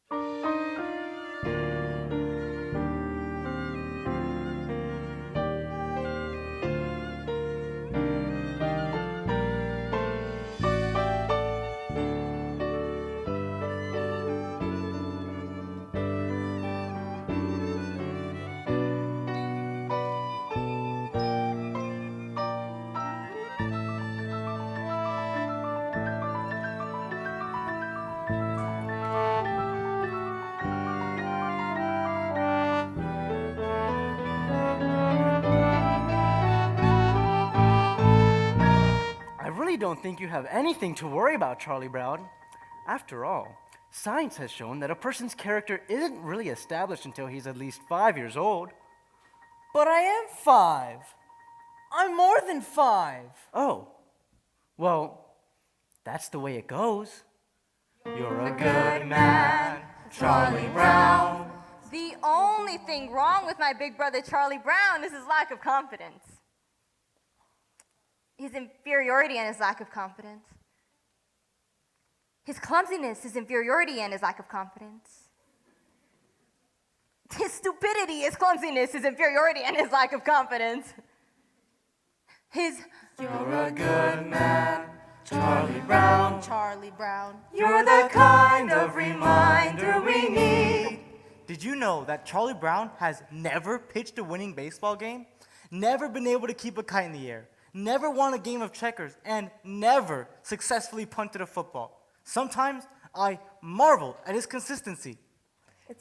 I really don't think you have anything to worry about, Charlie Brown. After all, science has shown that a person's character isn't really established until he's at least 5 years old. But I am 5. I'm more than 5. Oh, well, that's the way it goes. You're a good man, Charlie Brown. The only thing wrong with my big brother Charlie Brown is his lack of confidence. His inferiority and his lack of confidence. His clumsiness, his inferiority, and his lack of confidence. His stupidity, his clumsiness, his inferiority, and his lack of confidence. You're a good man, Charlie Brown. Charlie Brown. You're the kind of reminder we need. Did you know that Charlie Brown has never pitched a winning baseball game? Never been able to keep a kite in the air? Never won a game of checkers? And never successfully punted a football? Sometimes I marvel at his consistency.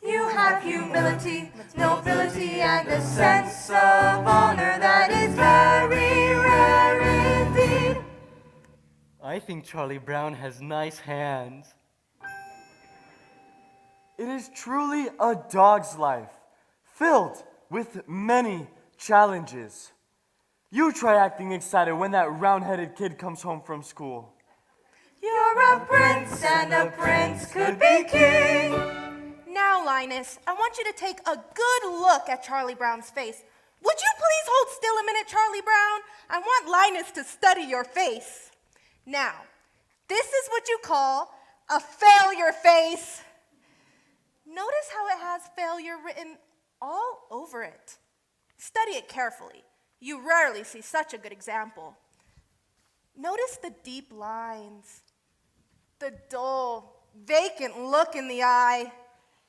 You have humility, nobility, and a sense of honor that is very rare indeed. I think Charlie Brown has nice hands. It is truly a dog's life, filled with many challenges. You try acting excited when that round-headed kid comes home from school. You're a prince, and a prince could be king. Now, Linus, I want you to take a good look at Charlie Brown's face. Would you please hold still a minute, Charlie Brown? I want Linus to study your face. Now, this is what you call a failure face. Notice how it has failure written all over it. Study it carefully. You rarely see such a good example. Notice the deep lines, the dull, vacant look in the eye.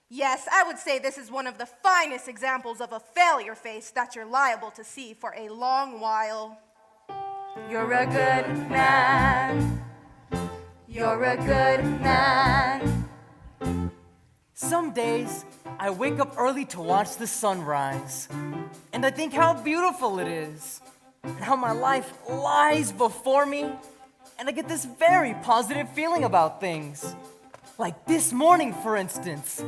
Yes, I would say this is one of the finest examples of a failure face that you're liable to see for a long while. You're a good man. You're a good man. Some days, I wake up early to watch the sunrise, and I think how beautiful it is, and how my life lies before me, and I get this very positive feeling about things. Like this morning, for instance.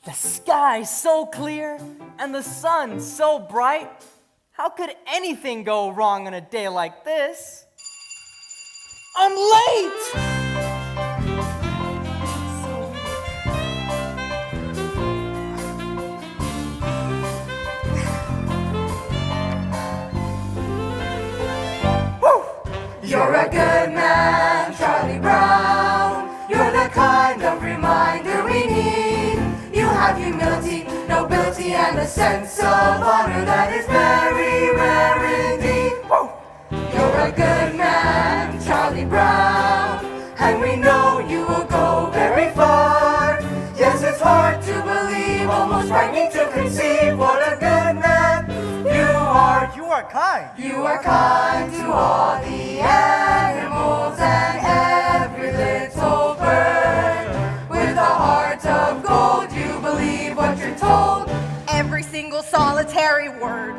The sky so clear, and the sun so bright. How could anything go wrong on a day like this? I'm late! You're a good man, Charlie Brown. You're the kind of reminder we need. You have humility, nobility, and a sense of honor that is very rare indeed. You're a good man, Charlie Brown, and we know you will go very far. Yes, it's hard to believe, almost frightening to conceive what a good man you are. You are kind. You are kind to all the animals and every little bird. With a heart of gold, you believe what you're told. Every single solitary word.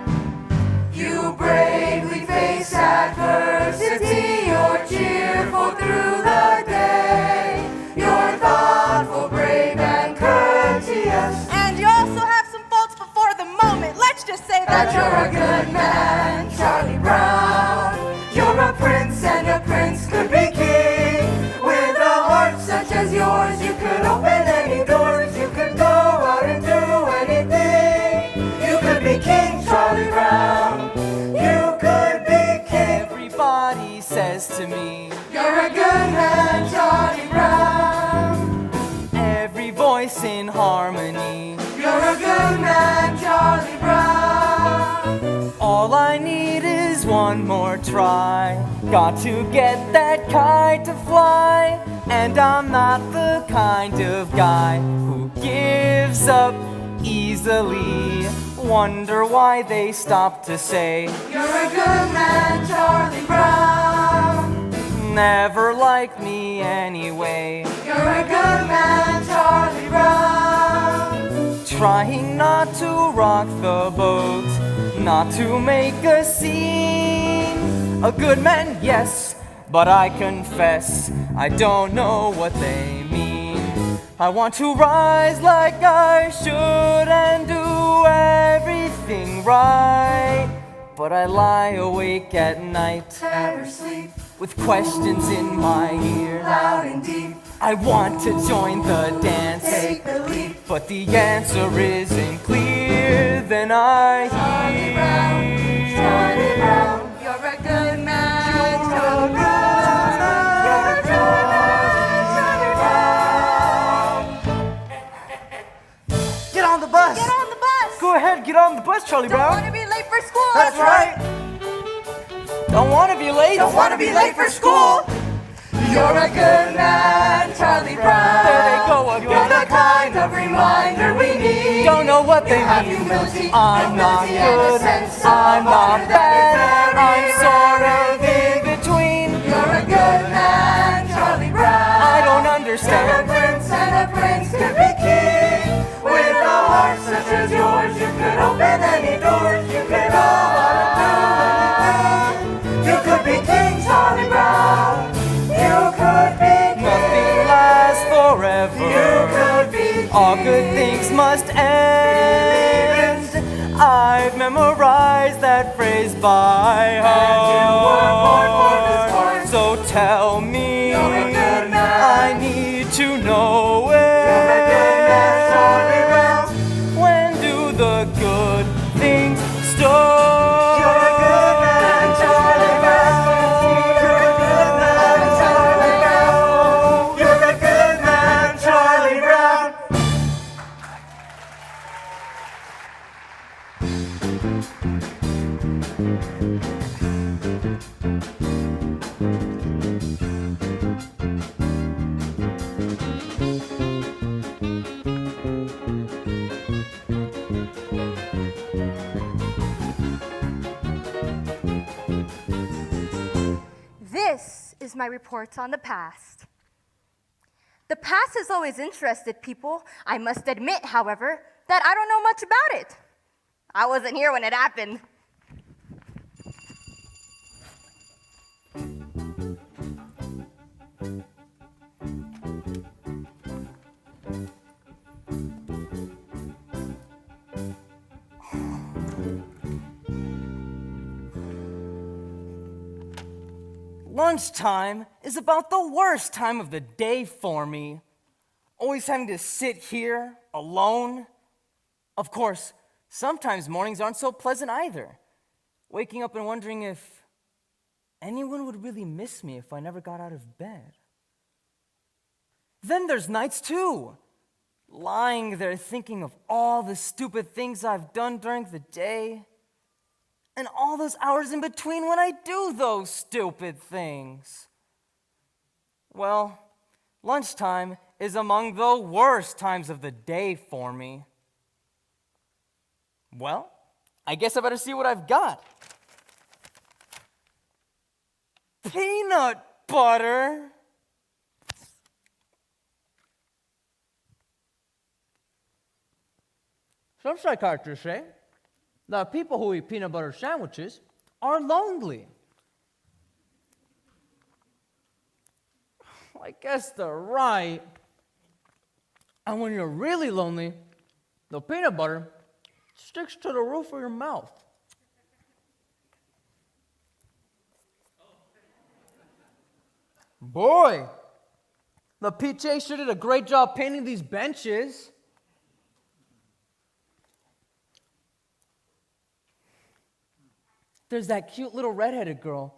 You bravely face adversity. You're cheerful through the day. You're thoughtful, brave, and courteous. And you also have some faults before the moment. Let's just say That you're a good man, Charlie Brown. You're a prince, and a prince could be king. With a heart such as yours, you could open any doors. You could go out and do anything. You could be King Charlie Brown. You could be king. Everybody says to me, You're a good man, Charlie Brown. every voice in good man, Charlie Brown. All I need is one more try. Got to get that kite to fly. And I'm not the kind of guy who gives up easily. Wonder why they stop to say, You're a good man, Charlie Brown. never liked me anyway. You're a good man, Charlie Brown. Trying not to rock the boat, not to make a scene. A good man, yes, but I confess I don't know what they mean. I want to rise like I should and do everything right, but I lie awake at night, Never sleep, with questions in my ear. loud and deep. I want to join the dance, Take the leap. but the answer isn't clear. Then I Charlie Brown, hear Charlie Brown. You're a good man, Charlie Brown. You're a good man, Charlie Brown. Get on the bus! Get on the bus. Go ahead, get on the bus, Charlie Don't Brown. want to be late for school. That's right. don't want to be late. Don't want to be late for school. You're a good man, Charlie Brown. There they go You're again. the kind of reminder we need. Don't know what they Have mean. humility, I'm not nobility, and a good. sense of I'm not honor that bad. is very, I'm sort of very in between. You're a good man, Charlie Brown. I don't You're a understand. prince and a prince could be king. With a heart such as yours, you could open any doors. You could know how to do anything. You could be King Charlie Brown. You could be king. Nothing lasts You forever. could be king. All good things must end. I've memorized that phrase by born heart. So tell me, You're a good man. I need to know You're a good man, Charlie it. Brown. When do the good things start? You're a good man, Charlie Brown. You're a good man, Charlie Brown. You're a good man, Charlie Brown. This is my report on the past. The past has always interested people. I must admit, however, that I don't know much about it. I wasn't here when it happened. Lunchtime is about the worst time of the day for me. Always having to sit here alone. Of course, sometimes mornings aren't so pleasant either. Waking up and wondering if anyone would really miss me if I never got out of bed. Then there's nights too. Lying there thinking of all the stupid things I've done during the day. And all those hours in between when I do those stupid things. Well, lunchtime is among the worst times of the day for me. Well, I guess I better see what I've got. Peanut butter. Some psychiatrists say that people who eat peanut butter sandwiches are lonely. I guess they're right. And when you're really lonely, the peanut butter sticks to the roof of your mouth. Boy, the PTA sure did a great job painting these benches. There's that cute little redheaded girl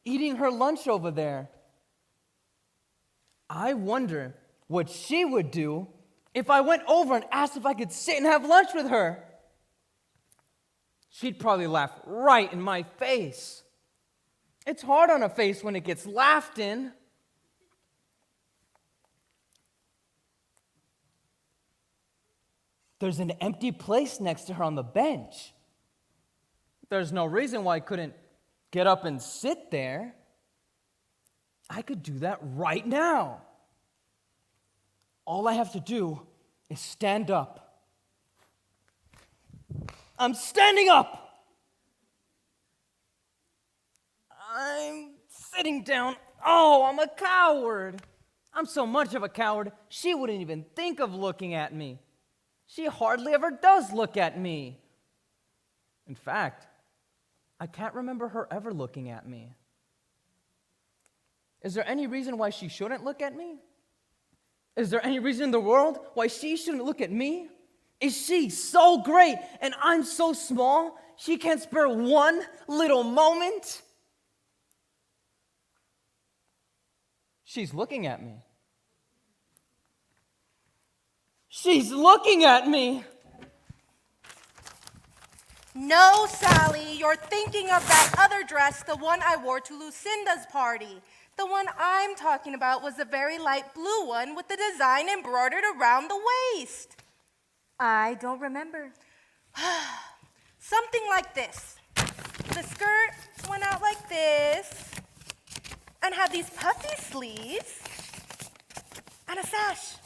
eating her lunch over there. I wonder what she would do if I went over and asked if I could sit and have lunch with her, she'd probably laugh right in my face. It's hard on a face when it gets laughed in. There's an empty place next to her on the bench. There's no reason why I couldn't get up and sit there. I could do that right now. All I have to do is stand up. I'm standing up. I'm sitting down. Oh, I'm a coward. I'm so much of a coward, she wouldn't even think of looking at me. She hardly ever does look at me. In fact, I can't remember her ever looking at me. Is there any reason why she shouldn't look at me? Is there any reason in the world why she shouldn't look at me? Is she so great and I'm so small she can't spare one little moment? She's looking at me. She's looking at me. No, Sally, you're thinking of that other dress, the one I wore to Lucinda's party. The one I'm talking about was the very light blue one with the design embroidered around the waist. I don't remember. Something like this. The skirt went out like this and had these puffy sleeves and a sash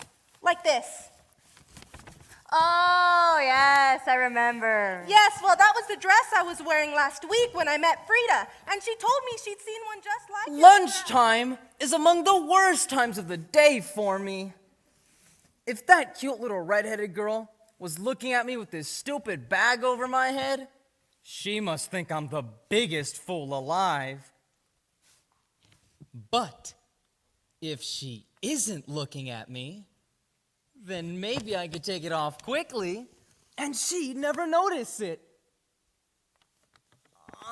like this. Oh, yes, I remember. Yes, well, that was the dress I was wearing last week when I met Frida, and she told me she'd seen one just like it. Lunchtime is among the worst times of the day for me. If that cute little redheaded girl was looking at me with this stupid bag over my head, she must think I'm the biggest fool alive. But if she isn't looking at me, then maybe I could take it off quickly and she'd never notice it.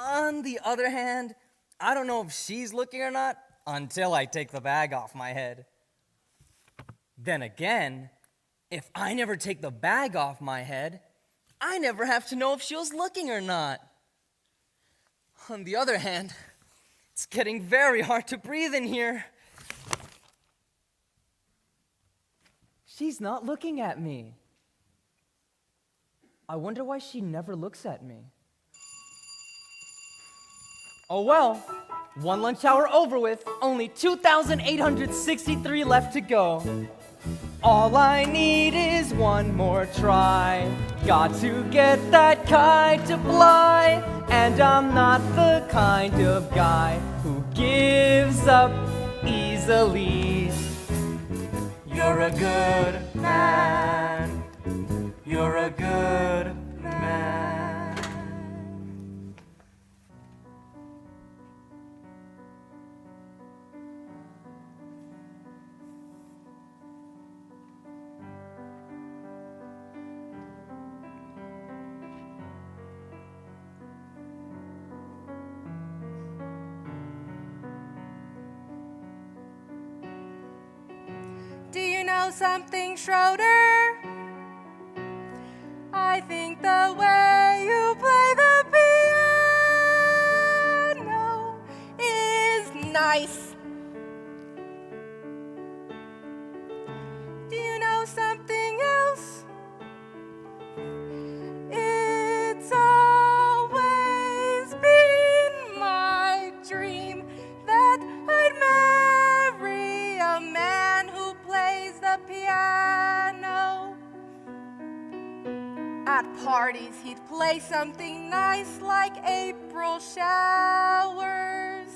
On the other hand, I don't know if she's looking or not until I take the bag off my head. Then again, if I never take the bag off my head, I never have to know if she was looking or not. On the other hand, it's getting very hard to breathe in here. She's not looking at me. I wonder why she never looks at me. Oh well, one lunch hour over with, only 2,863 left to go. All I need is one more try. Got to get that kite to fly. And I'm not the kind of guy who gives up easily. You're a good man. You're a good man. Do you know something, Schroeder? I think the way you play the piano is nice. Do you know something else? It's always been my dream that I'd marry a man who plays the piano. At parties, he'd play something nice like April showers.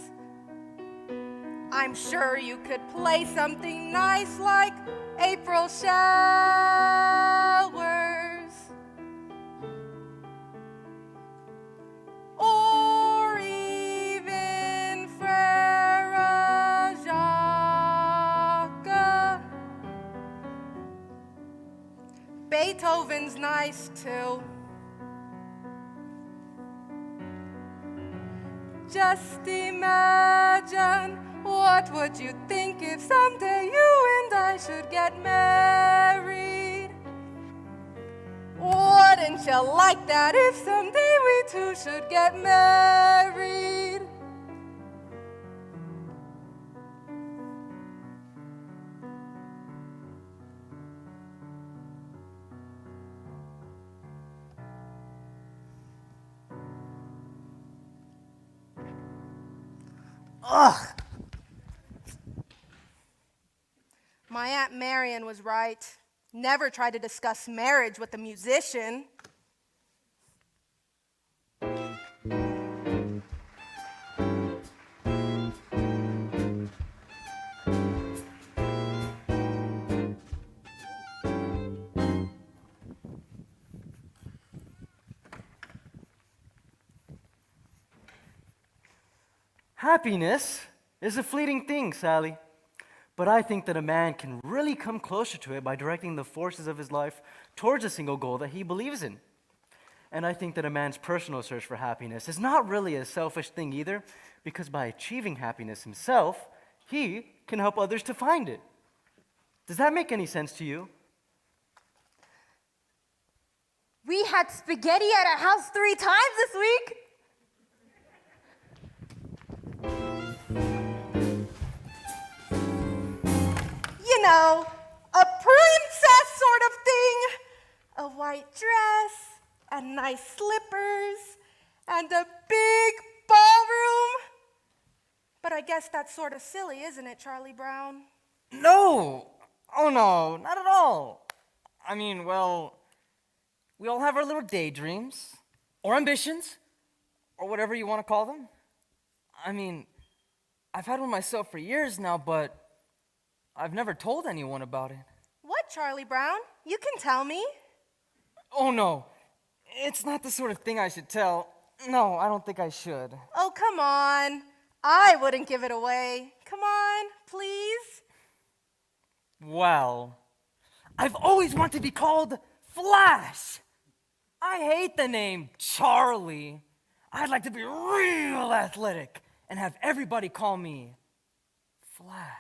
I'm sure you could play something nice like April showers. Or even Frere Jacques. Beethoven's nice too. Just imagine, what would you think if someday you and I should get married? Wouldn't you like that if someday we two should get married? Ugh! My Aunt Marion was right. Never try to discuss marriage with a musician. Happiness is a fleeting thing, Sally. But I think that a man can really come closer to it by directing the forces of his life towards a single goal that he believes in. And I think that a man's personal search for happiness is not really a selfish thing either, because by achieving happiness himself, he can help others to find it. Does that make any sense to you? We had spaghetti at our house 3 times this week. You know, a princess sort of thing. A white dress, and nice slippers, and a big ballroom. But I guess that's sort of silly, isn't it, Charlie Brown? No! Oh no, not at all. I mean, well, we all have our little daydreams, or ambitions, or whatever you want to call them. I mean, I've had one myself for years now, but I've never told anyone about it. What, Charlie Brown? You can tell me. Oh no, it's not the sort of thing I should tell. No, I don't think I should. Oh, come on. I wouldn't give it away. Come on, please. Well, I've always wanted to be called Flash. I hate the name Charlie. I'd like to be real athletic and have everybody call me Flash.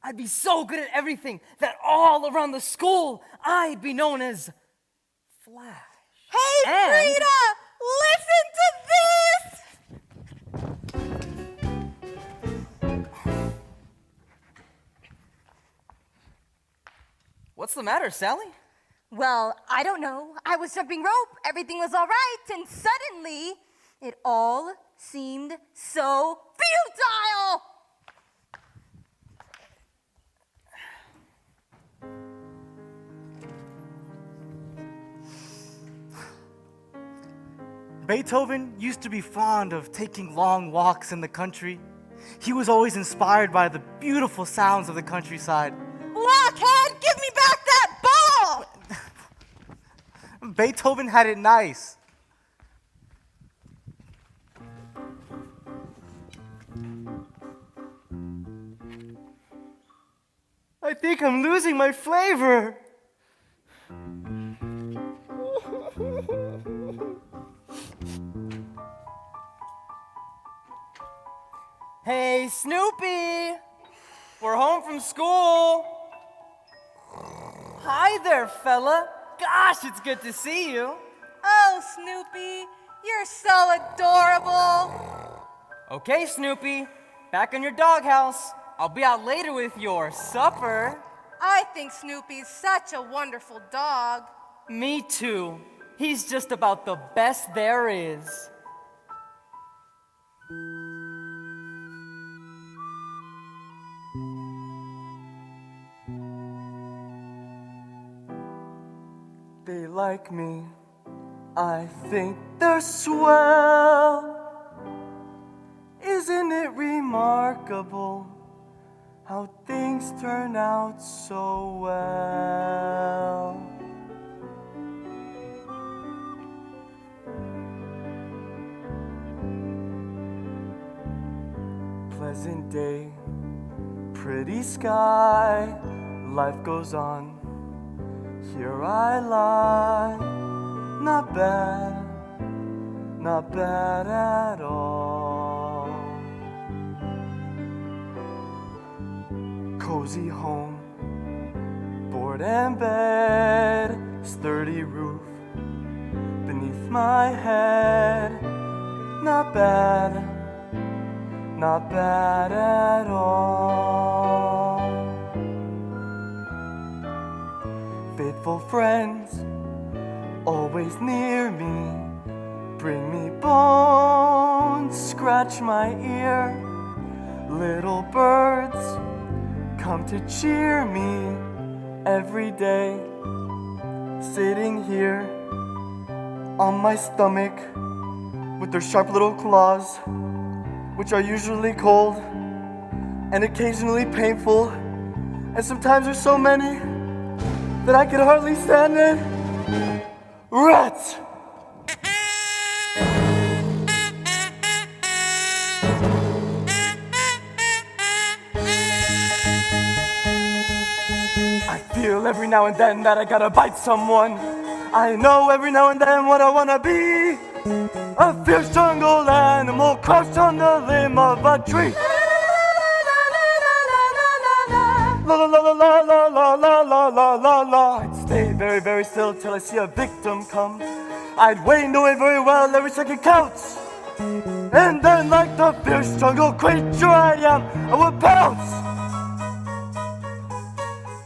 I'd be so good at everything that all around the school I'd be known as Flash. Hey, And- Frida, listen to this. What's the matter, Sally? Well, I don't know. I was jumping rope. Everything was all right. And suddenly, it all seemed so futile. Beethoven used to be fond of taking long walks in the country. He was always inspired by the beautiful sounds of the countryside. Blockhead, give me back that ball. Beethoven had it nice. I think I'm losing my flavor. Hey, Snoopy! We're home from school. Hi there, fella. Gosh, it's good to see you. Oh, Snoopy, you're so adorable. Okay, Snoopy, back in your doghouse. I'll be out later with your supper. I think Snoopy's such a wonderful dog. Me too. He's just about the best there is. They like me, I think they're swell. Isn't it remarkable how things turn out so well? Pleasant day, pretty sky, life goes on. Here I lie, not bad at all. Cozy home, board and bed, sturdy roof, beneath my head. Not bad, not bad at all. Faithful friends, always near me, bring me bones, scratch my ear. Little birds come to cheer me every day. Sitting here on my stomach with their sharp little claws, which are usually cold and occasionally painful, and sometimes there's so many that I can hardly stand it. Rats! I feel every now and then that I gotta bite someone. I know every now and then what I wanna be. A fierce jungle animal crouched on the limb of a tree. La la la la la la la la la la la la. I'd stay very, very still till I see a victim come. I'd wait and know it very well, every second counts. And then like the fierce jungle creature I am, I would pounce.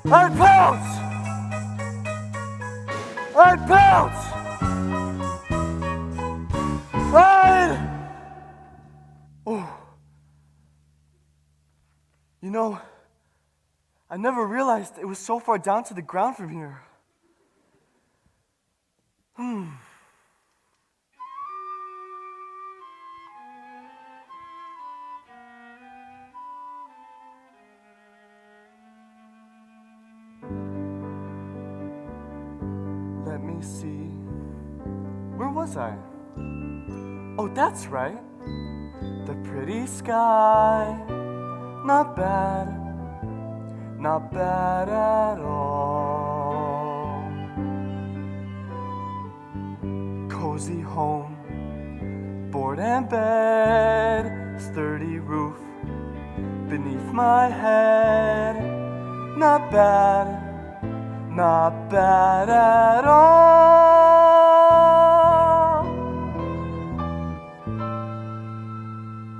I'd pounce. I'd pounce. Oh. You know, I never realized it was so far down to the ground from here. Let me see. Where was I? Oh, that's right. The pretty sky. Not bad. Not bad at all. Cozy home. Board and bed. Sturdy roof beneath my head. Not bad. Not bad at all.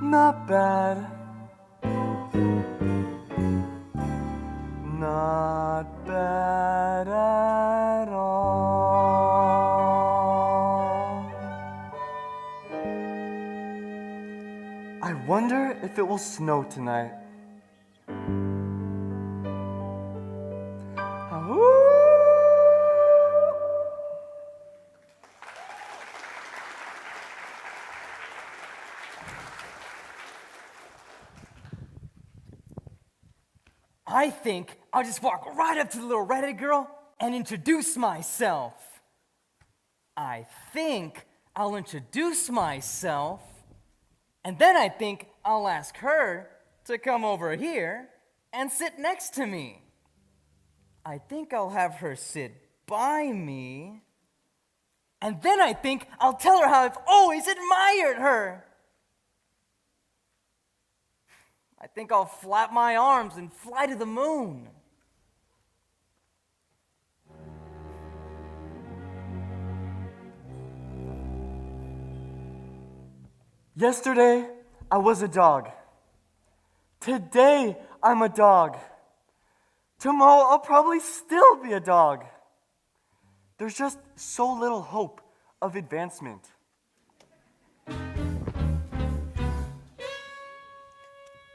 Not bad. Not bad at all. I wonder if it will snow tonight. I think I'll just walk right up to the little redheaded girl and introduce myself. I think I'll introduce myself, and then I think I'll ask her to come over here and sit next to me. I think I'll have her sit by me, and then I think I'll tell her how I've always admired her. I think I'll flap my arms and fly to the moon. Yesterday, I was a dog. Today, I'm a dog. Tomorrow, I'll probably still be a dog. There's just so little hope of advancement.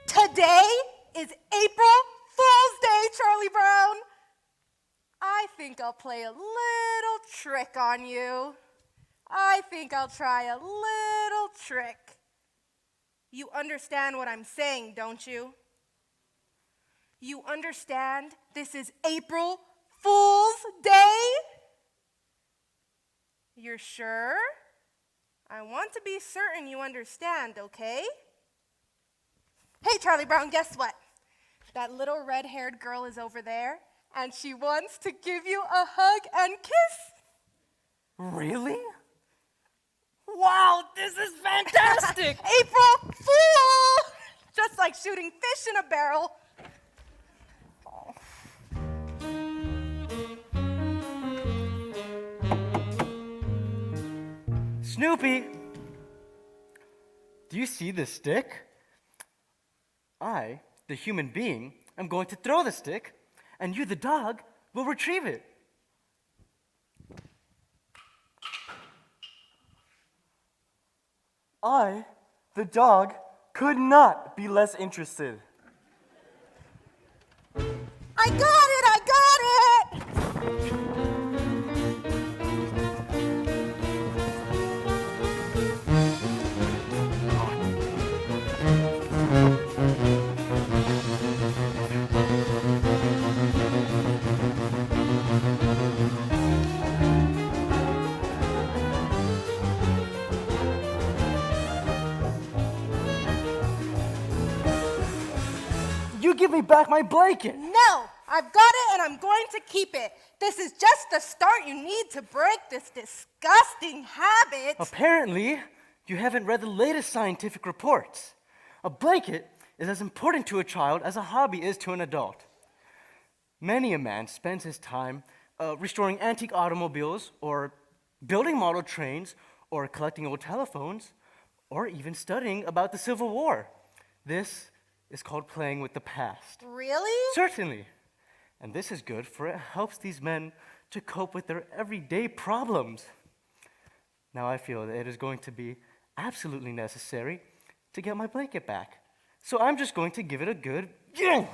Today is April Fool's Day, Charlie Brown. I think I'll play a little trick on you. I think I'll try a little trick. You understand what I'm saying, don't you? You understand this is April Fool's Day? You're sure? I want to be certain you understand, okay? Hey, Charlie Brown, guess what? That little red-haired girl is over there, and she wants to give you a hug and kiss. Really? Wow, this is fantastic! April Fool! Just like shooting fish in a barrel. Snoopy, do you see this stick? I, the human being, am going to throw the stick, and you, the dog, will retrieve it. I, the dog, could not be less interested. I got it! I got it! You give me back my blanket! No! I've got it and I'm going to keep it. This is just the start you need to break this disgusting habit. Apparently, you haven't read the latest scientific reports. A blanket is as important to a child as a hobby is to an adult. Many a man spends his time restoring antique automobiles, or building model trains, or collecting old telephones, or even studying about the Civil War. This is called playing with the past. Really? Certainly. And this is good, for it helps these men to cope with their everyday problems. Now I feel that it is going to be absolutely necessary to get my blanket back. So I'm just going to give it a good yank.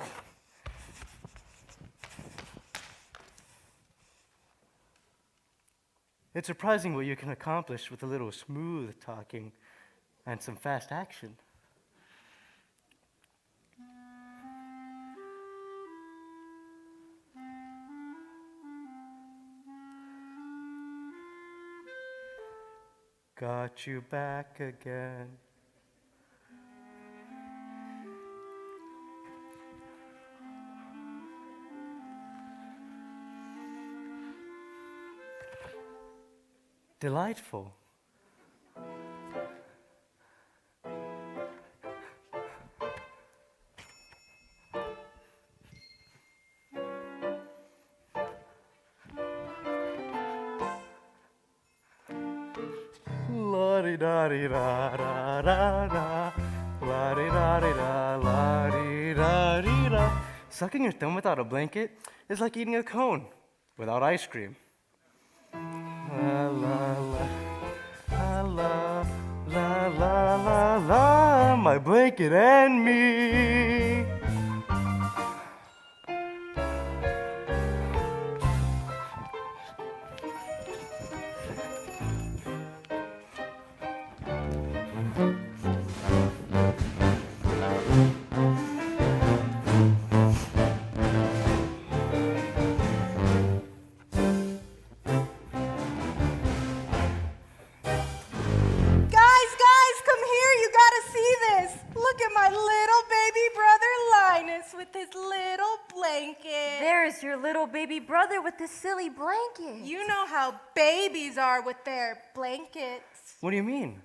It's surprising what you can accomplish with a little smooth talking and some fast action. Got you back again. Delightful. La-di-da-di-da-da-da-da. La-di-da-di-da, la-di-da-di-da. Sucking your thumb without a blanket is like eating a cone without ice cream. La la la, la la la la la la, my blanket and me. Guys, come here. You gotta see this. Look at my little baby brother Linus with his little blanket. There's your little baby brother with the silly blanket. You know how babies are with their blankets. What do you mean?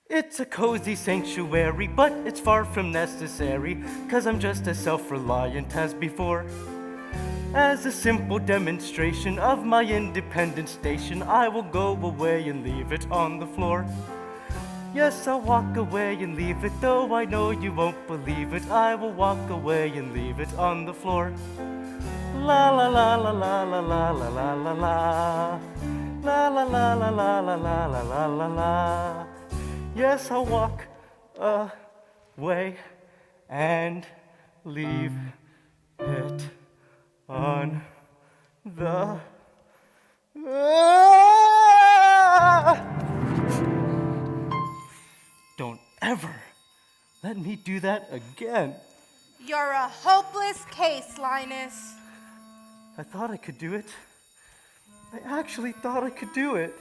It's a cozy sanctuary, but it's far from necessary, 'cause I'm just as self-reliant as before. As a simple demonstration of my independent station, I will go away and leave it on the floor. Yes, I'll walk away and leave it, though I know you won't believe it. I will walk away and leave it on the floor. La la la la la la la la la la la. La la la la la la la la la la la. Yes, I'll walk away and leave it on the Don't ever let me do that again. You're a hopeless case, Linus. I thought I could do it. I actually thought I could do it.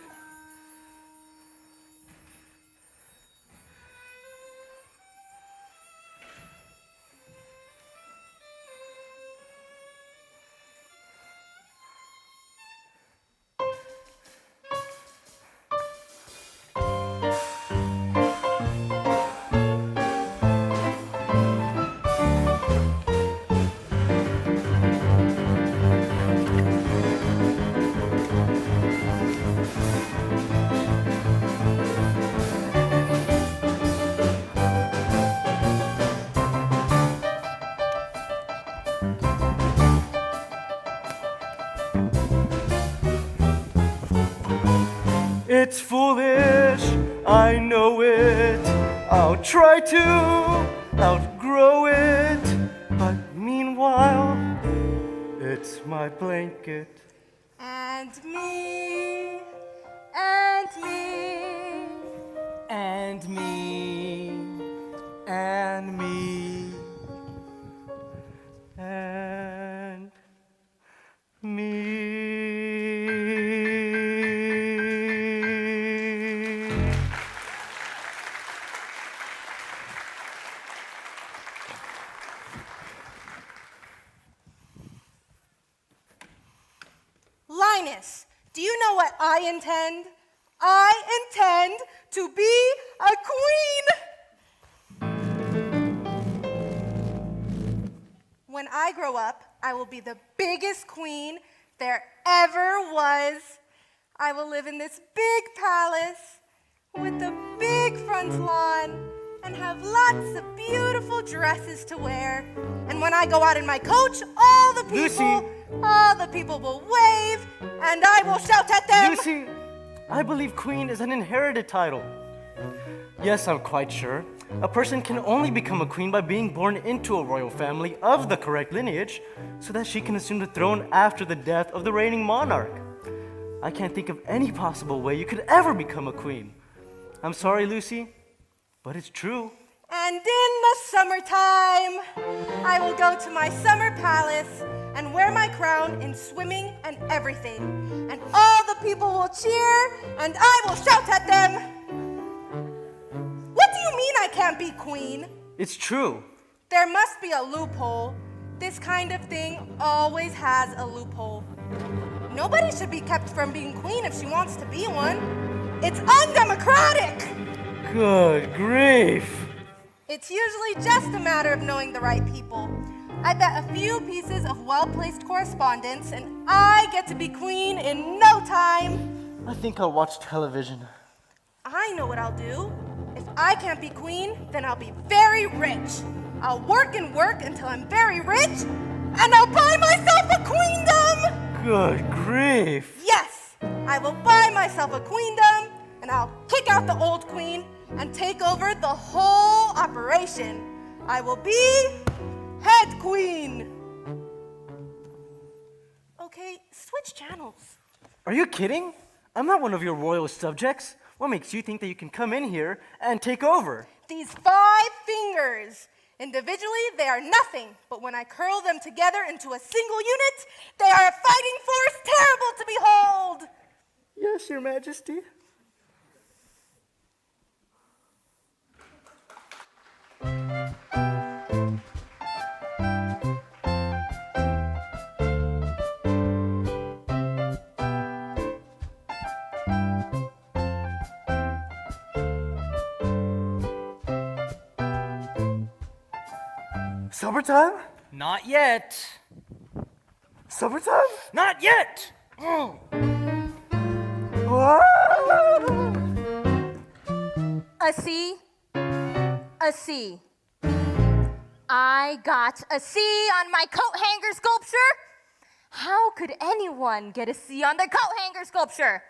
It's foolish, I know it. I'll try to outgrow it. But meanwhile, it's my blanket. And me. And me. And me. And me. And me. Linus, do you know what I intend? I intend to be a queen. When I grow up, I will be the biggest queen there ever was. I will live in this big palace with a big front lawn and have lots of beautiful dresses to wear. And when I go out in my coach, all the people will wave and I will shout at them. Lucy, I believe queen is an inherited title. Yes, I'm quite sure. A person can only become a queen by being born into a royal family of the correct lineage so that she can assume the throne after the death of the reigning monarch. I can't think of any possible way you could ever become a queen. I'm sorry, Lucy, but it's true. And in the summertime, I will go to my summer palace and wear my crown in swimming and everything. And all the people will cheer and I will shout at them. What do you mean I can't be queen? It's true. There must be a loophole. This kind of thing always has a loophole. Nobody should be kept from being queen if she wants to be one. It's undemocratic. Good grief. It's usually just a matter of knowing the right people. I bet a few pieces of well-placed correspondence and I get to be queen in no time. I think I'll watch television. I know what I'll do. If I can't be queen, then I'll be very rich. I'll work and work until I'm very rich, and I'll buy myself a queendom! Good grief. Yes, I will buy myself a queendom, and I'll kick out the old queen and take over the whole operation. I will be head queen. Okay, switch channels. Are you kidding? I'm not one of your royal subjects. What makes you think that you can come in here and take over? These 5 fingers. Individually, they are nothing, but when I curl them together into a single unit, they are a fighting force terrible to behold. Yes, Your Majesty. Summertime? Not yet. Summertime? Not yet. A C. A C. I got a C on my coat hanger sculpture. How could anyone get a C on their coat hanger sculpture?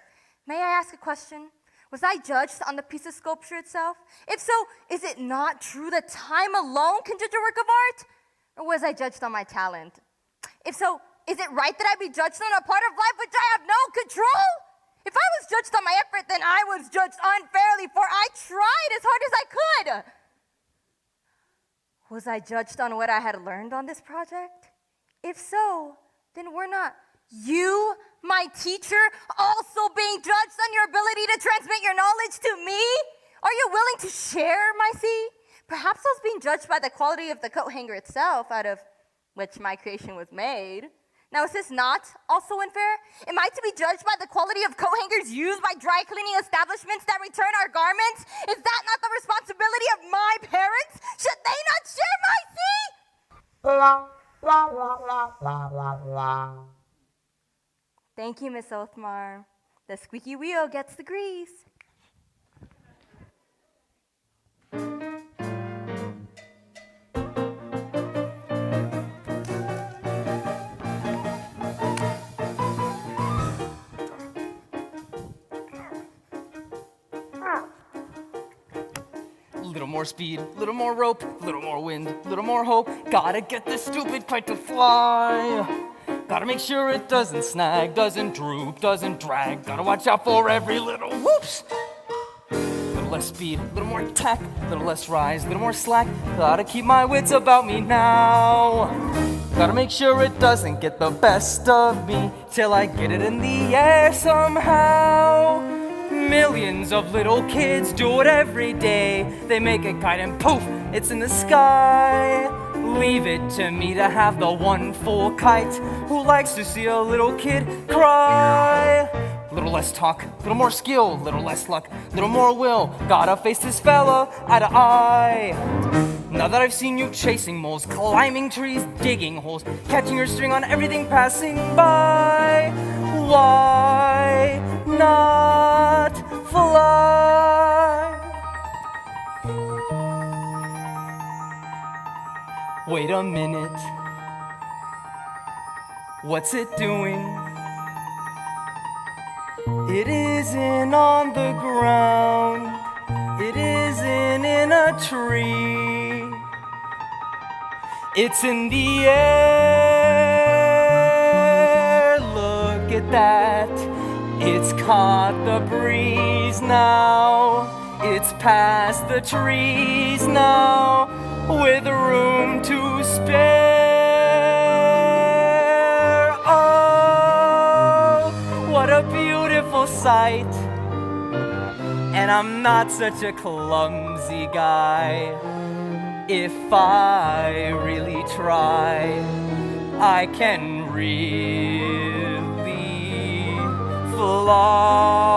May I ask a question? Was I judged on the piece of sculpture itself? If so, is it not true that time alone can judge a work of art? Or was I judged on my talent? If so, is it right that I be judged on a part of life which I have no control? If I was judged on my effort, then I was judged unfairly, for I tried as hard as I could. Was I judged on what I had learned on this project? If so, then were not you, my teacher, also being judged on your ability to transmit your knowledge to me? Are you willing to share my C? Perhaps I was being judged by the quality of the coat hanger itself, out of which my creation was made. Now, is this not also unfair? Am I to be judged by the quality of coat hangers used by dry cleaning establishments that return our garments? Is that not the responsibility of my parents? Should they not share my C? Thank you, Miss Othmar. The squeaky wheel gets the grease. Little more speed, little more rope, little more wind, little more hope. Gotta get this stupid kite to fly. Gotta make sure it doesn't snag, doesn't droop, doesn't drag. Gotta watch out for every little whoops. Little less speed, little more tack, little less rise, little more slack. Gotta keep my wits about me now. Gotta make sure it doesn't get the best of me till I get it in the air somehow. Millions of little kids do it every day. They make a kite and poof, it's in the sky. Leave it to me to have the one full kite who likes to see a little kid cry. Little less talk, little more skill, little less luck, little more will. Gotta face this fella eye to eye. Now that I've seen you chasing moles, climbing trees, digging holes, catching your string on everything passing by, why not fly? Wait a minute, what's it doing? It isn't on the ground, it isn't in a tree. It's in the air, look at that. It's caught the breeze now, it's past the trees now, with room to spare. Oh, what a beautiful sight. And I'm not such a clumsy guy. If I really try, I can really fly.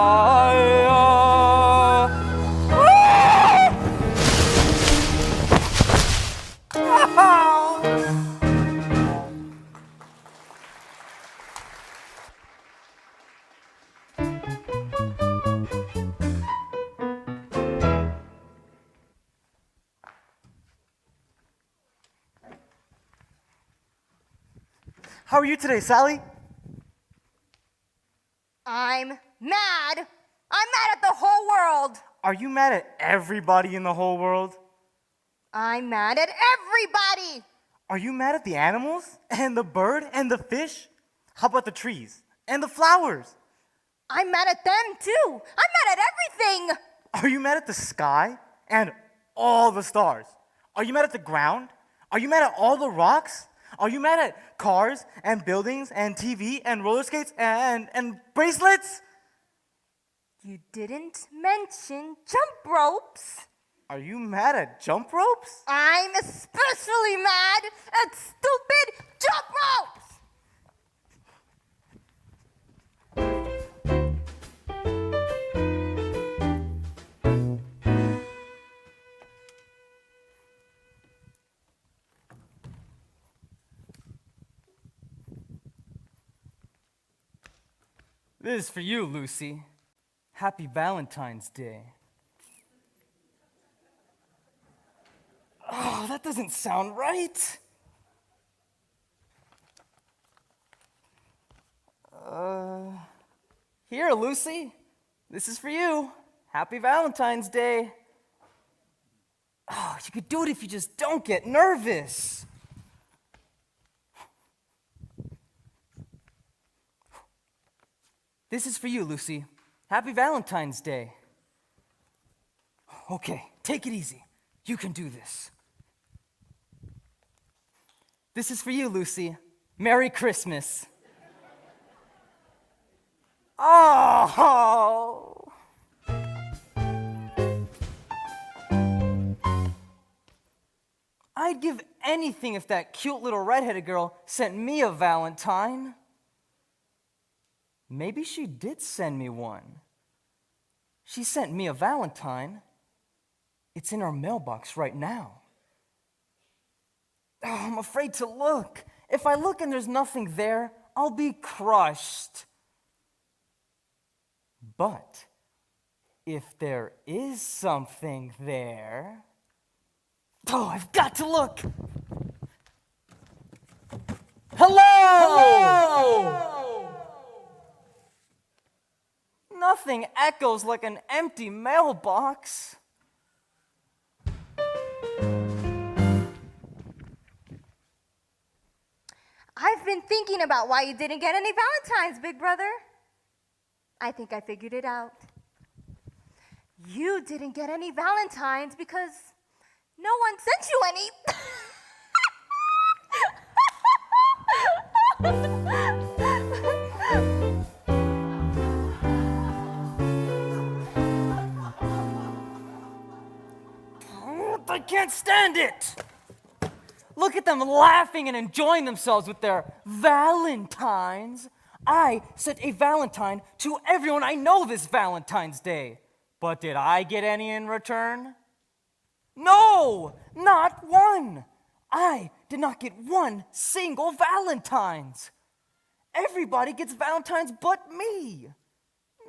How are you today, Sally? I'm mad. I'm mad at the whole world. Are you mad at everybody in the whole world? I'm mad at everybody. Are you mad at the animals and the bird and the fish? How about the trees and the flowers? I'm mad at them too. I'm mad at everything. Are you mad at the sky and all the stars? Are you mad at the ground? Are you mad at all the rocks? Are you mad at cars and buildings and TV and roller skates and bracelets? You didn't mention jump ropes. Are you mad at jump ropes? I'm especially mad at stupid jump ropes. This is for you, Lucy. Happy Valentine's Day. Oh, that doesn't sound right. Here, Lucy. This is for you. Happy Valentine's Day. Oh, you could do it if you just don't get nervous. This is for you, Lucy. Happy Valentine's Day. Okay, take it easy. You can do this. This is for you, Lucy. Merry Christmas. Oh! I'd give anything if that cute little redheaded girl sent me a Valentine. Maybe she did send me one. She sent me a Valentine. It's in our mailbox right now. Oh, I'm afraid to look. If I look and there's nothing there, I'll be crushed. But if there is something there, oh, I've got to look. Hello! Nothing echoes like an empty mailbox. been thinking about why you didn't get any Valentines, big brother. I think I figured it out. You didn't get any Valentines because no one sent you any. I can't stand it! Look at them laughing and enjoying themselves with their Valentines. I sent a Valentine to everyone I know this Valentine's Day. But did I get any in return? No, not one. I did not get one single Valentine's. Everybody gets Valentines but me.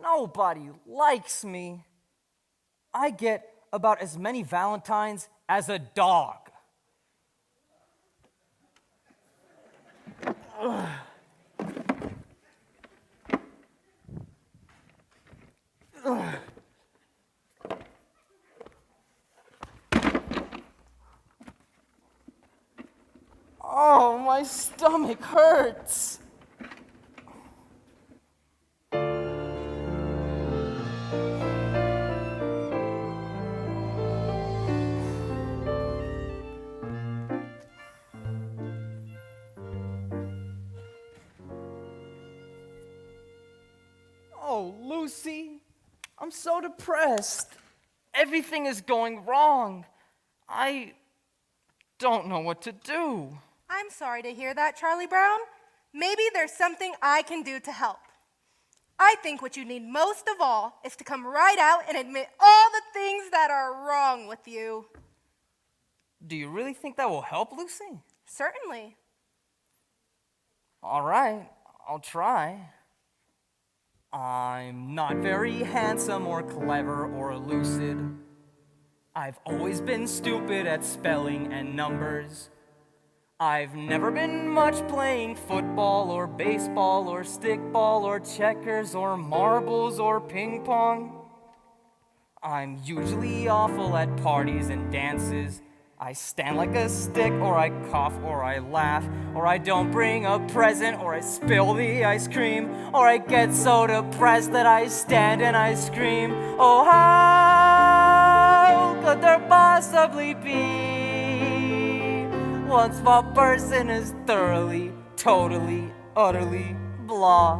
Nobody likes me. I get about as many Valentines as a dog. Oh, my stomach hurts. Oh, Lucy, I'm so depressed. Everything is going wrong. I don't know what to do. I'm sorry to hear that, Charlie Brown. Maybe there's something I can do to help. I think what you need most of all is to come right out and admit all the things that are wrong with you. Do you really think that will help, Lucy? Certainly. All right, I'll try. I'm not very handsome or clever or lucid. I've always been stupid at spelling and numbers. I've never been much playing football or baseball or stickball or checkers or marbles or ping pong. I'm usually awful at parties and dances. I stand like a stick, or I cough, or I laugh, or I don't bring a present, or I spill the ice cream, or I get so depressed that I stand and I scream. Oh, how could there possibly be one small person as thoroughly, totally, utterly blah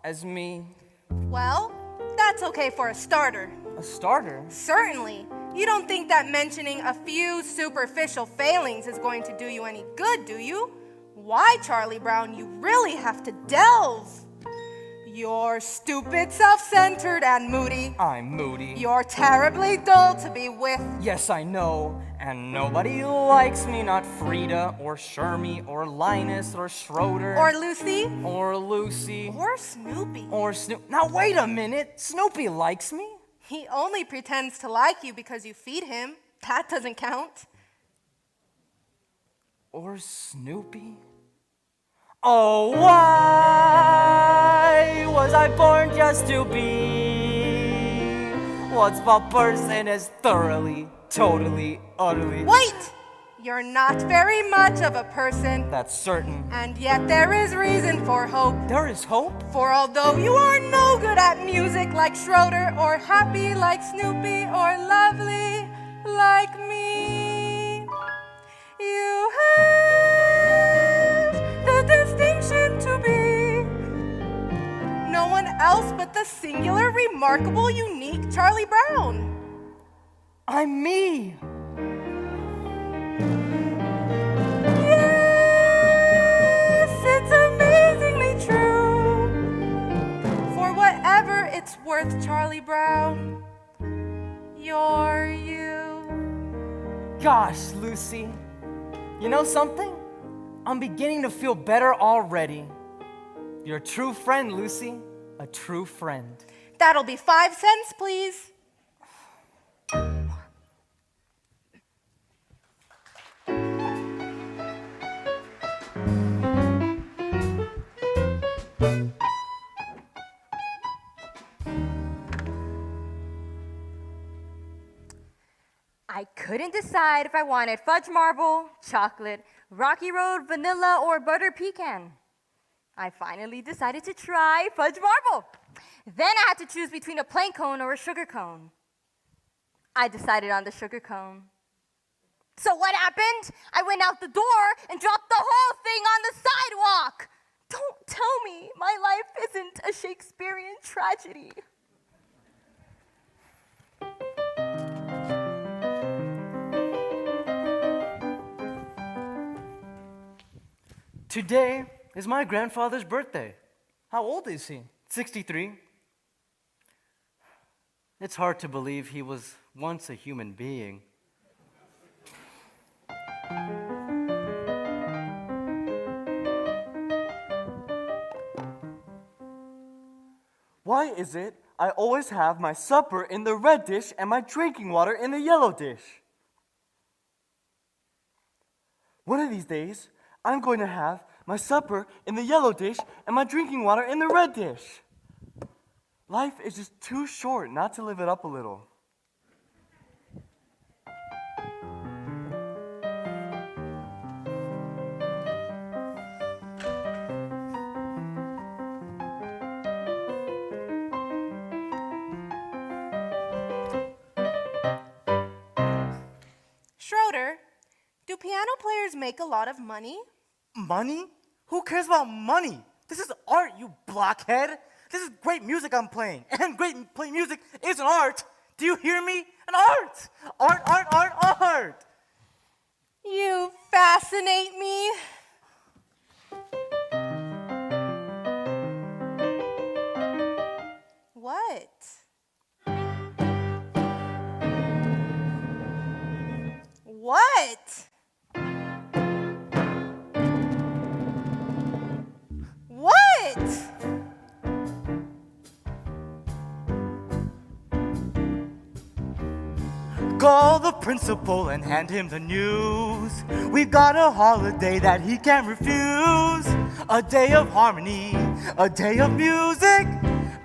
as me? Well, that's okay for a starter. A starter? Certainly. You don't think that mentioning a few superficial failings is going to do you any good, do you? Why, Charlie Brown, you really have to delve. You're stupid, self-centered, and moody. I'm moody. You're terribly dull to be with. Yes, I know. And nobody likes me, not Frida, or Shermie, or Linus, or Schroeder. Or Lucy. Or Lucy. Or Snoopy. Or Snoop. Now, wait a minute. Snoopy likes me? He only pretends to like you because you feed him. That doesn't count. Or Snoopy? Oh, why was I born just to be one small person as thoroughly, totally, utterly... Wait! You're not very much of a person. That's certain. And yet there is reason for hope. There is hope? For although you are no good at music like Schroeder, or happy like Snoopy, or lovely like me, you have the distinction to be no one else but the singular, remarkable, unique Charlie Brown. I'm me. It's amazingly true. For whatever it's worth, Charlie Brown, you're you. Gosh, Lucy, you know something? I'm beginning to feel better already. You're a true friend, Lucy, a true friend. That'll be 5 cents, please. I couldn't decide if I wanted fudge marble, chocolate, Rocky Road vanilla, or butter pecan. I finally decided to try fudge marble. Then I had to choose between a plain cone or a sugar cone. I decided on the sugar cone. So what happened? I went out the door and dropped the whole thing on the sidewalk. Don't tell me my life isn't a Shakespearean tragedy. Today is my grandfather's birthday. How old is he? 63. It's hard to believe he was once a human being. Why is it I always have my supper in the red dish and my drinking water in the yellow dish? One of these days, I'm going to have my supper in the yellow dish and my drinking water in the red dish. Life is just too short not to live it up a little. Schroeder, do piano players make a lot of money? Money? Who cares about money? This is art, you blockhead. This is great music I'm playing. And playing music is an art. Do you hear me? An art. Art, art, art, art. You fascinate me. What? What? What? Call the principal and hand him the news. We've got a holiday that he can't refuse. A day of harmony, a day of music.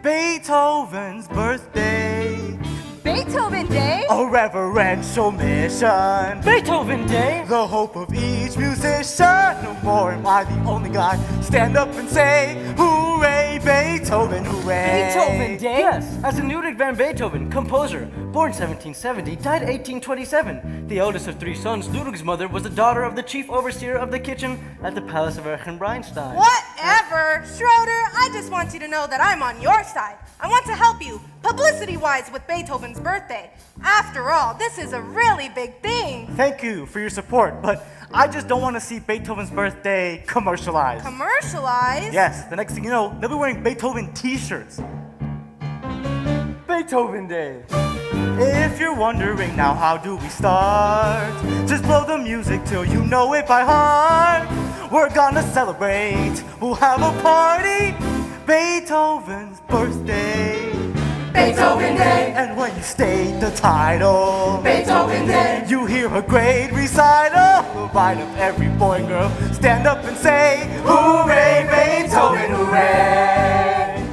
Beethoven's birthday. Beethoven Day? A reverential mission. Beethoven Day! The hope of each musician. No more am I the only guy. Stand up and say, hooray, Beethoven, hooray. Beethoven Day? Yes, as in Ludwig van Beethoven, composer, born 1770, died 1827. The eldest of three sons, Ludwig's mother was the daughter of the chief overseer of the kitchen at the Palace of Erechenbreinstein. Whatever. Schroeder, I just want you to know that I'm on your side. I want to help you, publicity-wise, with Beethoven's birthday. After all, this is a really big thing. Thank you for your support, but I just don't want to see Beethoven's birthday commercialized. Commercialized? Yes, the next thing you know, they'll be wearing Beethoven t-shirts. Beethoven Day. If you're wondering now, how do we start? Just blow the music till you know it by heart. We're gonna celebrate, we'll have a party. Beethoven's birthday. Beethoven Day, And when you state the title, Beethoven Day, you hear a great recital. We'll light up every boy and girl, stand up and say, hooray, Beethoven, hooray.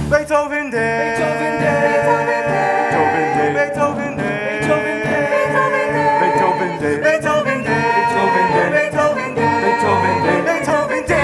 Beethoven Day. Beethoven Day. Beethoven Day. Beethoven Day. Beethoven Day. Beethoven Day. Beethoven Day. Beethoven Day. Beethoven Day. Beethoven Day. Beethoven Day.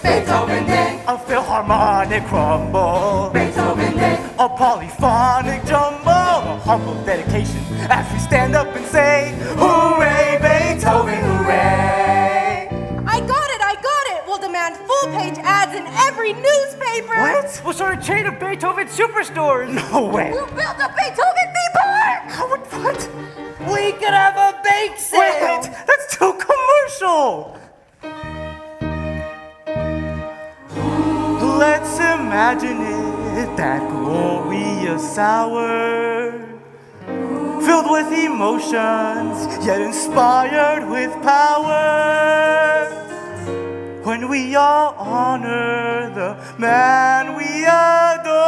Beethoven Day, A philharmonic crumble. Beethoven Day, A polyphonic jumble. A humble dedication as we stand up and say, hooray, Beethoven, hooray. I got it, I got it. We'll demand full-page ads in every newspaper. What? We'll start a chain of Beethoven superstores! No way. We'll build a Beethoven theme park! What? We could have a bake sale! Wait, that's too commercial. Let's imagine it, that glorious hour, filled with emotions, yet inspired with power. When we all honor the man we adore.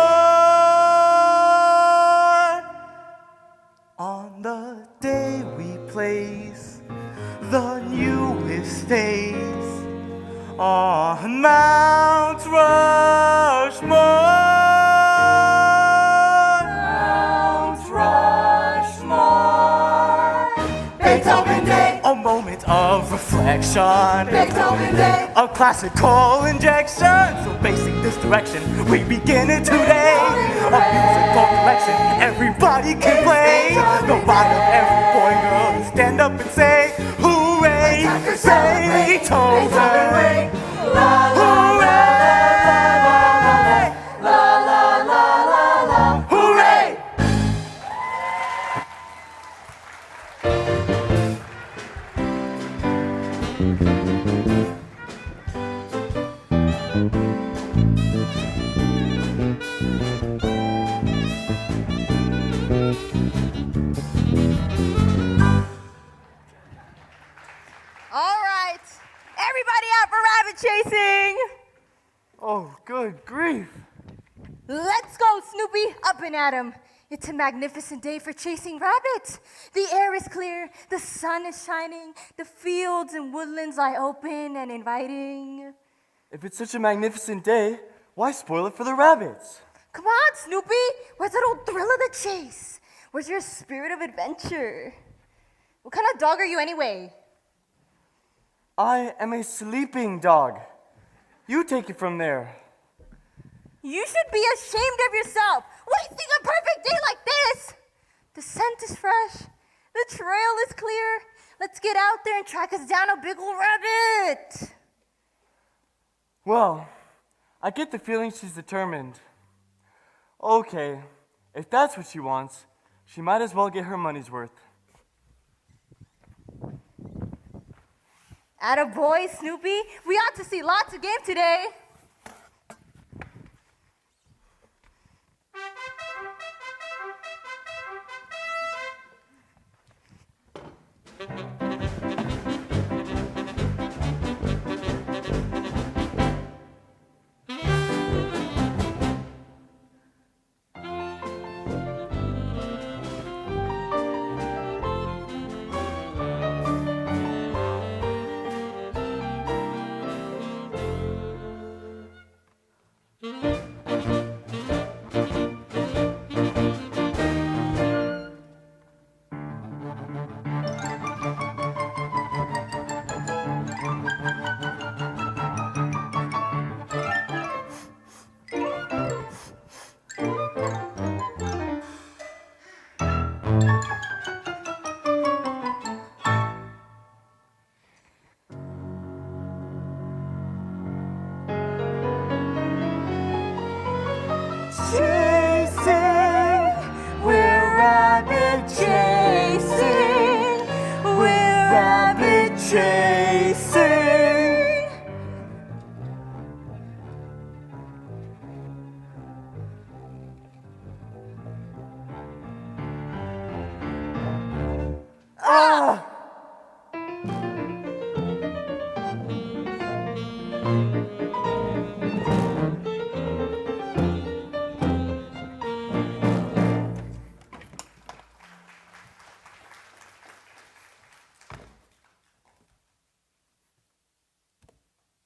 On the day we place the newest face on Mount Rushmore. injection. Beethoven Day. A classical injection. So facing this direction, we begin it today. A musical collection, everybody can play. The right of every boy and girl to stand up and say, hooray, Beethoven! Hooray! All right, everybody out for rabbit chasing. Oh, good grief. Let's go, Snoopy, up and at 'em. It's a magnificent day for chasing rabbits. The air is clear, the sun is shining, the fields and woodlands lie open and inviting. If it's such a magnificent day, why spoil it for the rabbits? Come on, Snoopy, where's that old thrill of the chase? Where's your spirit of adventure? What kind of dog are you anyway? I am a sleeping dog. You take it from there. You should be ashamed of yourself, wasting a perfect day like this. The scent is fresh, the trail is clear. Let's get out there and track us down a big old rabbit. Well, I get the feeling she's determined. Okay, if that's what she wants, she might as well get her money's worth. Attaboy, Snoopy. We ought to see lots of game today.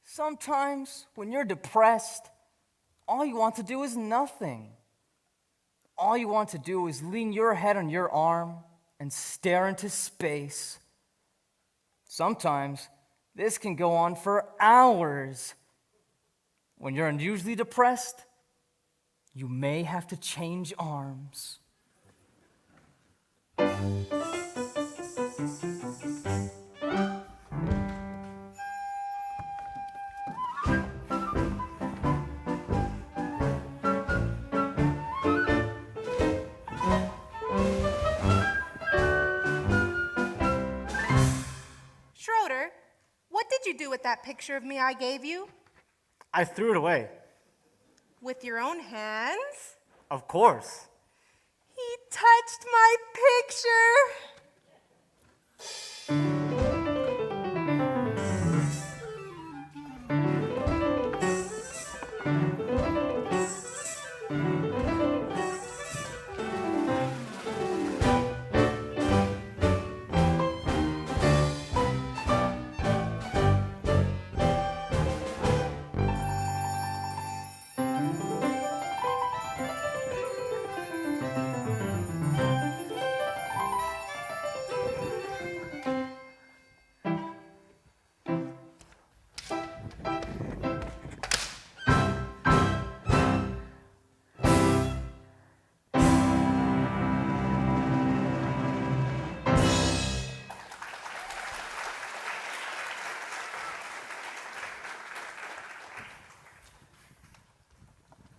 Sometimes, when you're depressed, all you want to do is nothing. All you want to do is lean your head on your arm and stare into space. Sometimes, this can go on for hours. When you're unusually depressed, you may have to change arms. Schroeder, what did you do with that picture of me I gave you? I threw it away. With your own hands? Of course. He touched my picture.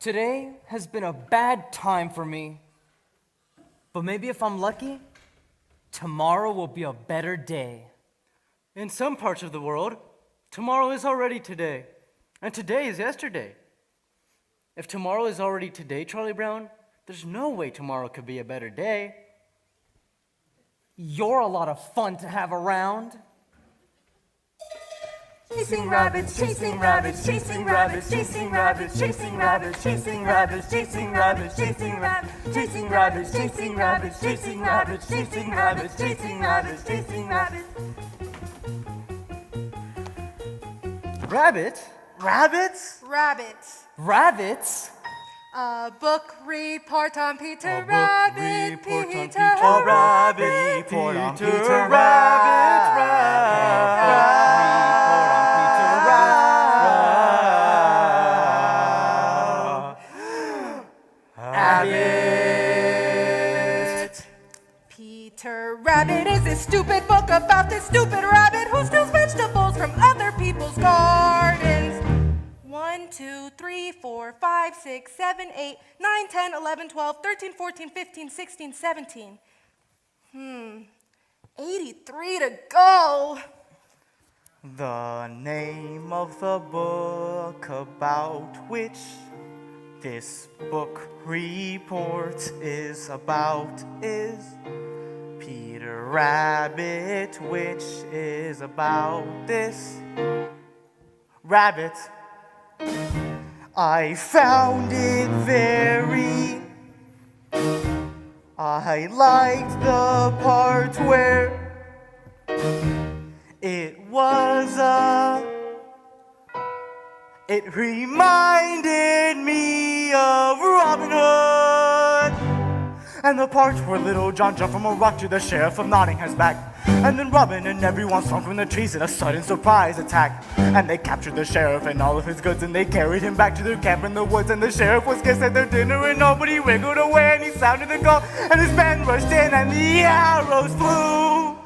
Today has been a bad time for me. But maybe if I'm lucky, tomorrow will be a better day. In some parts of the world, tomorrow is already today, and today is yesterday. If tomorrow is already today, Charlie Brown, there's no way tomorrow could be a better day. You're a lot of fun to have around. Chasing rabbits, chasing rabbits, chasing rabbits, chasing rabbits, chasing rabbits, chasing rabbits, chasing rabbits, chasing rabbits, chasing rabbits, chasing rabbits, chasing rabbits, chasing rabbits, chasing rabbits, chasing rabbits. Rabbit? Rabbits? Rabbits. Rabbits? A book report on Peter A book Rabbit. report on Peter Peter A Rabbit. rabbit report on Peter Peter Rabbit, Rabbit. Peter Rabbit is this stupid book about this stupid rabbit who steals vegetables from other people's gardens. 1, 2, 3, 4, 5, 6, 7, 8, 9, 10, 11, 12, 13, 14, 15, 16, 17. 83 to go. The name of the book about which this book report is about is Peter Rabbit, which is about this rabbit. I found it I liked the part where it reminded me of Robin Hood. And the parts where Little John jumped from a rock to the sheriff of Nottingham's back. And then Robin and everyone swung from the trees in a sudden surprise attack. And they captured the sheriff and all of his goods, and they carried him back to their camp in the woods. And the sheriff was kissed at their dinner, and nobody wiggled away, and he sounded the call, and his men rushed in, and the arrows flew.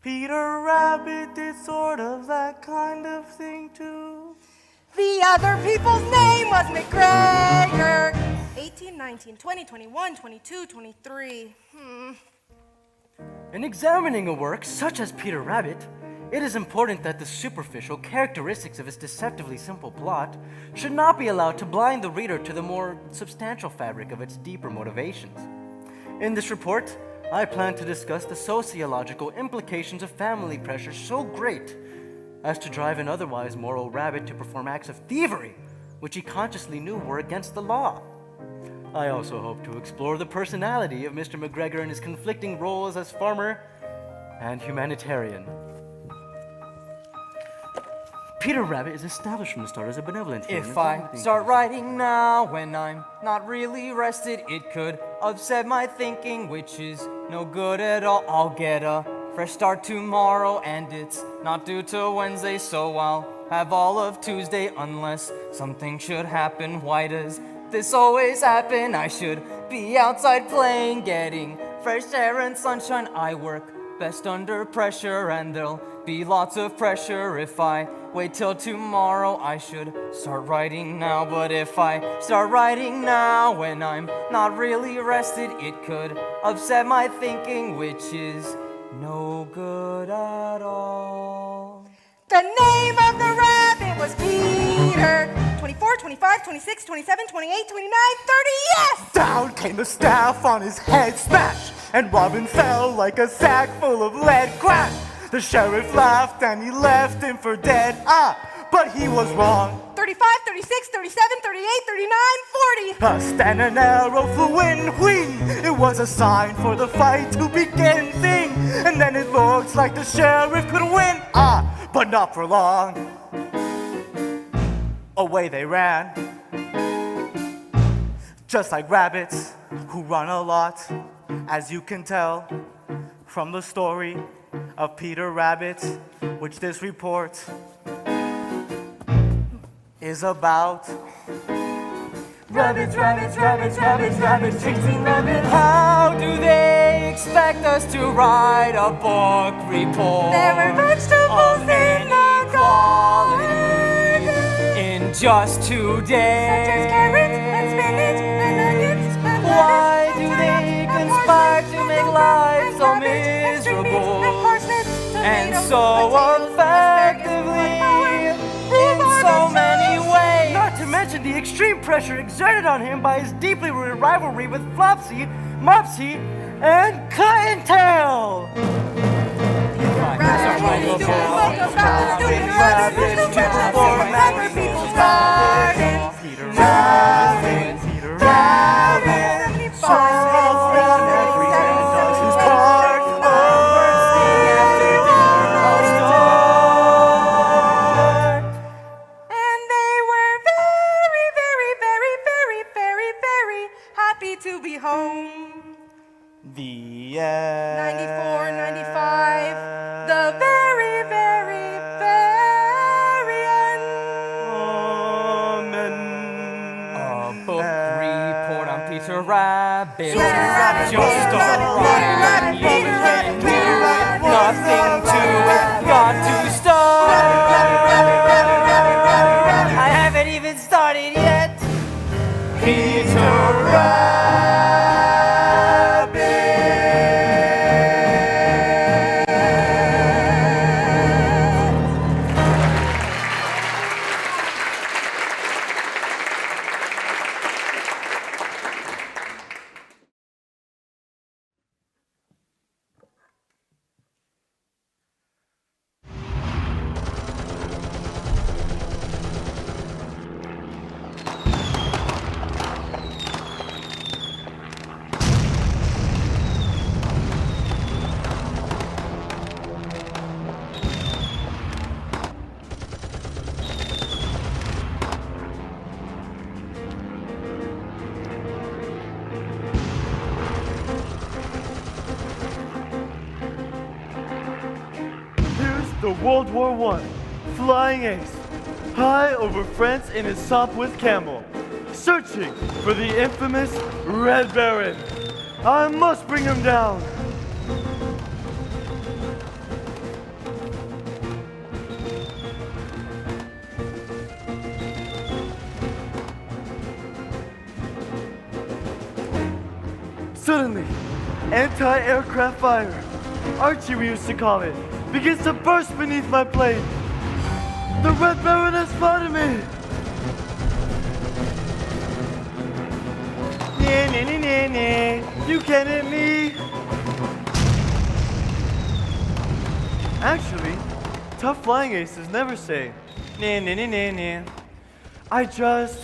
Peter Rabbit did sort of that kind of thing too. The other people's name was McGregor. 18, 19, 20, 21, 22, 23. In examining a work such as Peter Rabbit, it is important that the superficial characteristics of its deceptively simple plot should not be allowed to blind the reader to the more substantial fabric of its deeper motivations. In this report, I plan to discuss the sociological implications of family pressure so great as to drive an otherwise moral rabbit to perform acts of thievery, which he consciously knew were against the law. I also hope to explore the personality of Mr. McGregor and his conflicting roles as farmer and humanitarian. Peter Rabbit is established from the start as a benevolent human. If I start writing now when I'm not really rested, it could upset my thinking, which is no good at all. I'll get a fresh start tomorrow, and it's not due till Wednesday, so I'll have all of Tuesday unless something should happen. Why does this always happen? I should be outside playing, getting fresh air and sunshine. I work best under pressure, and there'll be lots of pressure if I wait till tomorrow. I should start writing now, but if I start writing now when I'm not really rested, it could upset my thinking, which is no good at all. The name of the rabbit was Peter. 24, 25, 26, 27, 28, 29, 30, yes! Down came the staff on his head, smash! And Robin fell like a sack full of lead, crash! The sheriff laughed and he left him for dead, but he was wrong. 35, 36, 37, 38, 39, 40. Thus then an arrow flew in, whing! It was a sign for the fight to begin, sing! And then it looks like the sheriff could win, but not for long. Away they ran, just like rabbits who run a lot, as you can tell from the story of Peter Rabbit, which this report is about. Rabbits, rabbits, rabbits, rabbits, rabbits, chasing rabbits. How do they expect us to write a book report? There were vegetables of in the inequality, garden. just today. Such as carrots and spinach and onions and Why lettuce do and they turnip and conspire parsnip to and make okra life and so cabbage and string beans miserable? and parsnips, And tomatoes, so potatoes, effectively, asparagus, in so many ways. Not to mention the extreme pressure exerted on him by his deeply rooted rivalry with Flopsy, Mopsy, and Cottontail. And they were very, very, very, very, very, very happy to be home. The end. 94, 95, the very, very, very end. Amen. A book report on Peter Rabbit. Peter Rabbit, Just Peter Rabbit, a Peter riot. Rabbit, Peter Rabbit, Peter Rabbit, Nothing to it, got to start. I haven't even started yet. Peter Rabbit. Here's the World War I flying ace, high over France in his sop with camel, searching for the infamous Red Baron. I must bring him down. Suddenly, anti-aircraft fire, Archie we used to call it, begins to burst beneath my plane. The Red Baron has spotted me. Nah, nah, nah, nah, nah. You can't hit me. Actually, tough flying aces never say, nah, nah, nah, nah, nah. I just,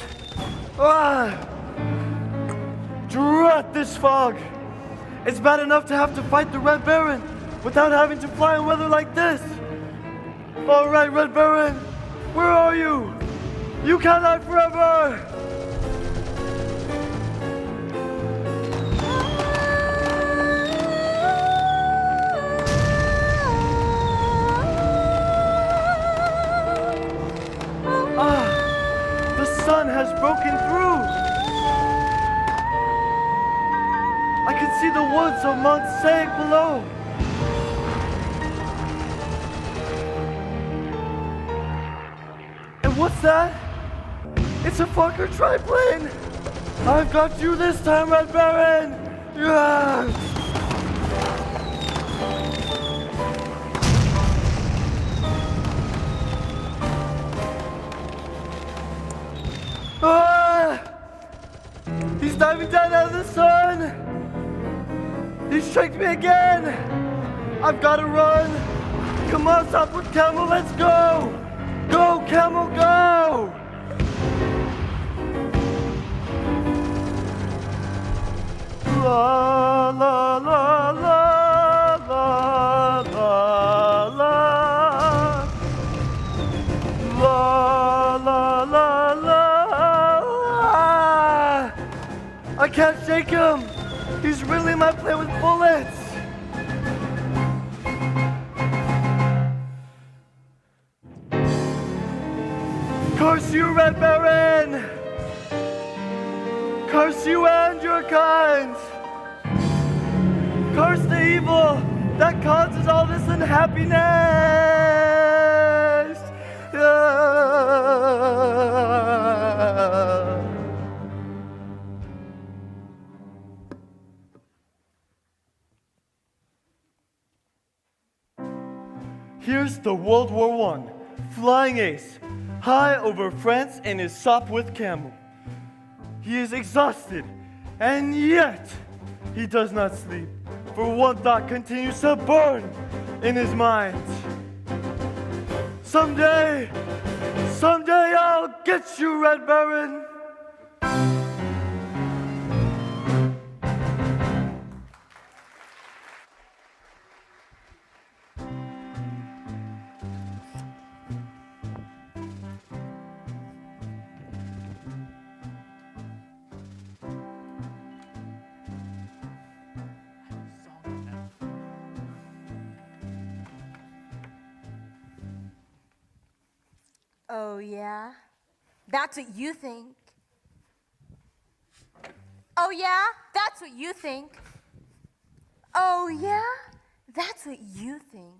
drat this fog. It's bad enough to have to fight the Red Baron without having to fly in weather like this. All right, Red Baron, where are you? You can't hide forever. The sun has broken through. I can see the woods of Montsec below. And what's that? It's a Fokker triplane. I've got you this time, Red Baron. Yeah. He's diving down out of the sun. He's tricked me again. I've got to run. Come on, stop with Camel. Let's go. Go, Camel, go. La la la la la la la. La la la la. I can't shake him. He's riddling my plane with bullets. Curse you, Red Baron. Curse you and your kind. Curse the evil that causes all this unhappiness. Here's the World War I, flying ace, high over France in his Sopwith Camel. He is exhausted, and yet he does not sleep, for one thought continues to burn in his mind. Someday I'll get you, Red Baron. Oh, yeah? That's what you think. Oh, yeah? That's what you think. Oh, yeah? That's what you think.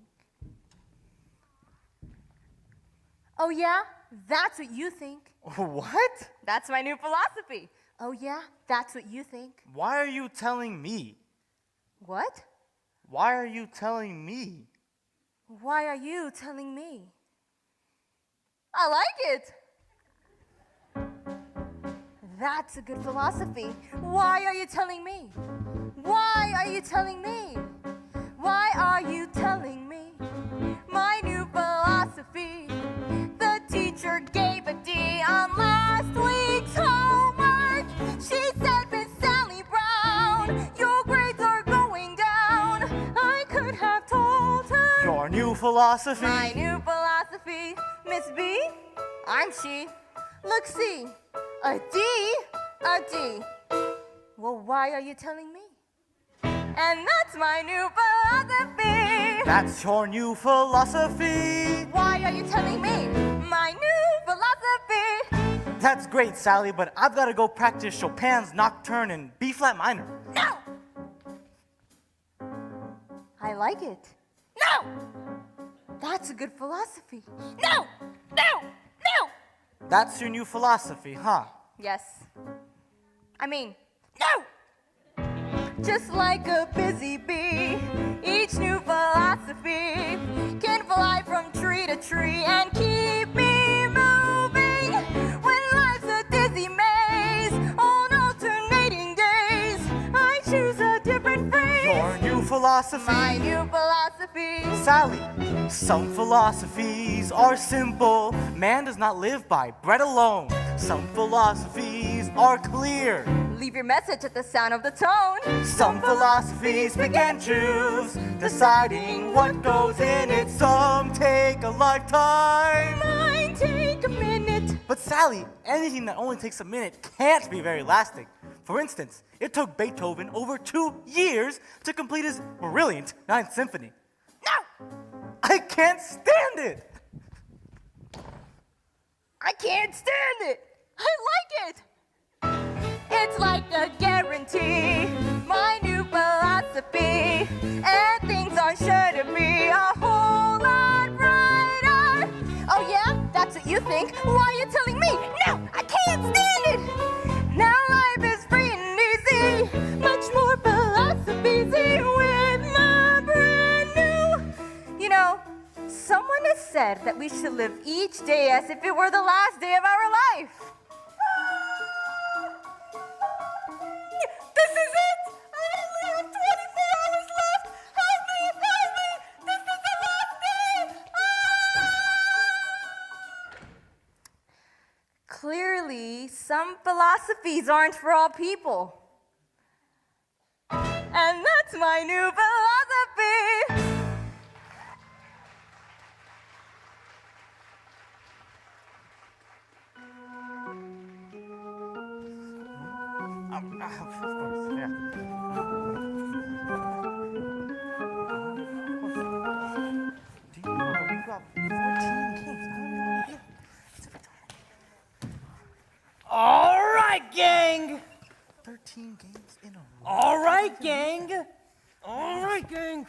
Oh, yeah? That's what you think. What? That's my new philosophy. Oh, yeah? That's what you think. Why are you telling me? What? Why are you telling me? Why are you telling me? I like it. That's a good philosophy. Why are you telling me? Why are you telling me? Why are you telling me? My new philosophy. The teacher gave a D on last week's homework. She said, Miss Sally Brown, your grades are going down. I could have told her. Your new philosophy. My new philosophy. Miss B, I'm she. Look, see, a D, a D. Well, why are you telling me? And that's my new philosophy. That's your new philosophy. Why are you telling me? My new philosophy. That's great, Sally, but I've got to go practice Chopin's Nocturne in B flat minor. No! I like it. No! That's a good philosophy. No! No! No! That's your new philosophy, huh? Yes. I mean, no! Just like a busy bee, each new philosophy can fly from tree to tree and keep me moving. When life's a dizzy maze on alternating days, I choose a different phrase. Your new philosophy. My new philosophy. Sally, some philosophies are simple. Man does not live by bread alone. Some philosophies are clear. Leave your message at the sound of the tone. Some philosophies pick and choose, deciding what goes in it. Some take a lifetime. Mine take a minute. But Sally, anything that only takes a minute can't be very lasting. For instance, it took Beethoven over 2 years to complete his brilliant Ninth Symphony. No! I can't stand it! I can't stand it. I like it. It's like a guarantee. My new philosophy. And things are sure to be a whole lot brighter. Oh yeah? That's what you think. Why are you telling me? No! I can't stand it! Now life is free and easy. Much more philosophy with my brand new. You know, someone has said that we should live each day as if it were the last day of our life. This is it! I only have 24 hours left! Help me! Help me! This is the last day! Clearly, some philosophies aren't for all people. And that's my new philosophy! Of course, yeah. Do you know we've got 14 games? All right, gang. 13 games in a row. All right, gang. All right, gang.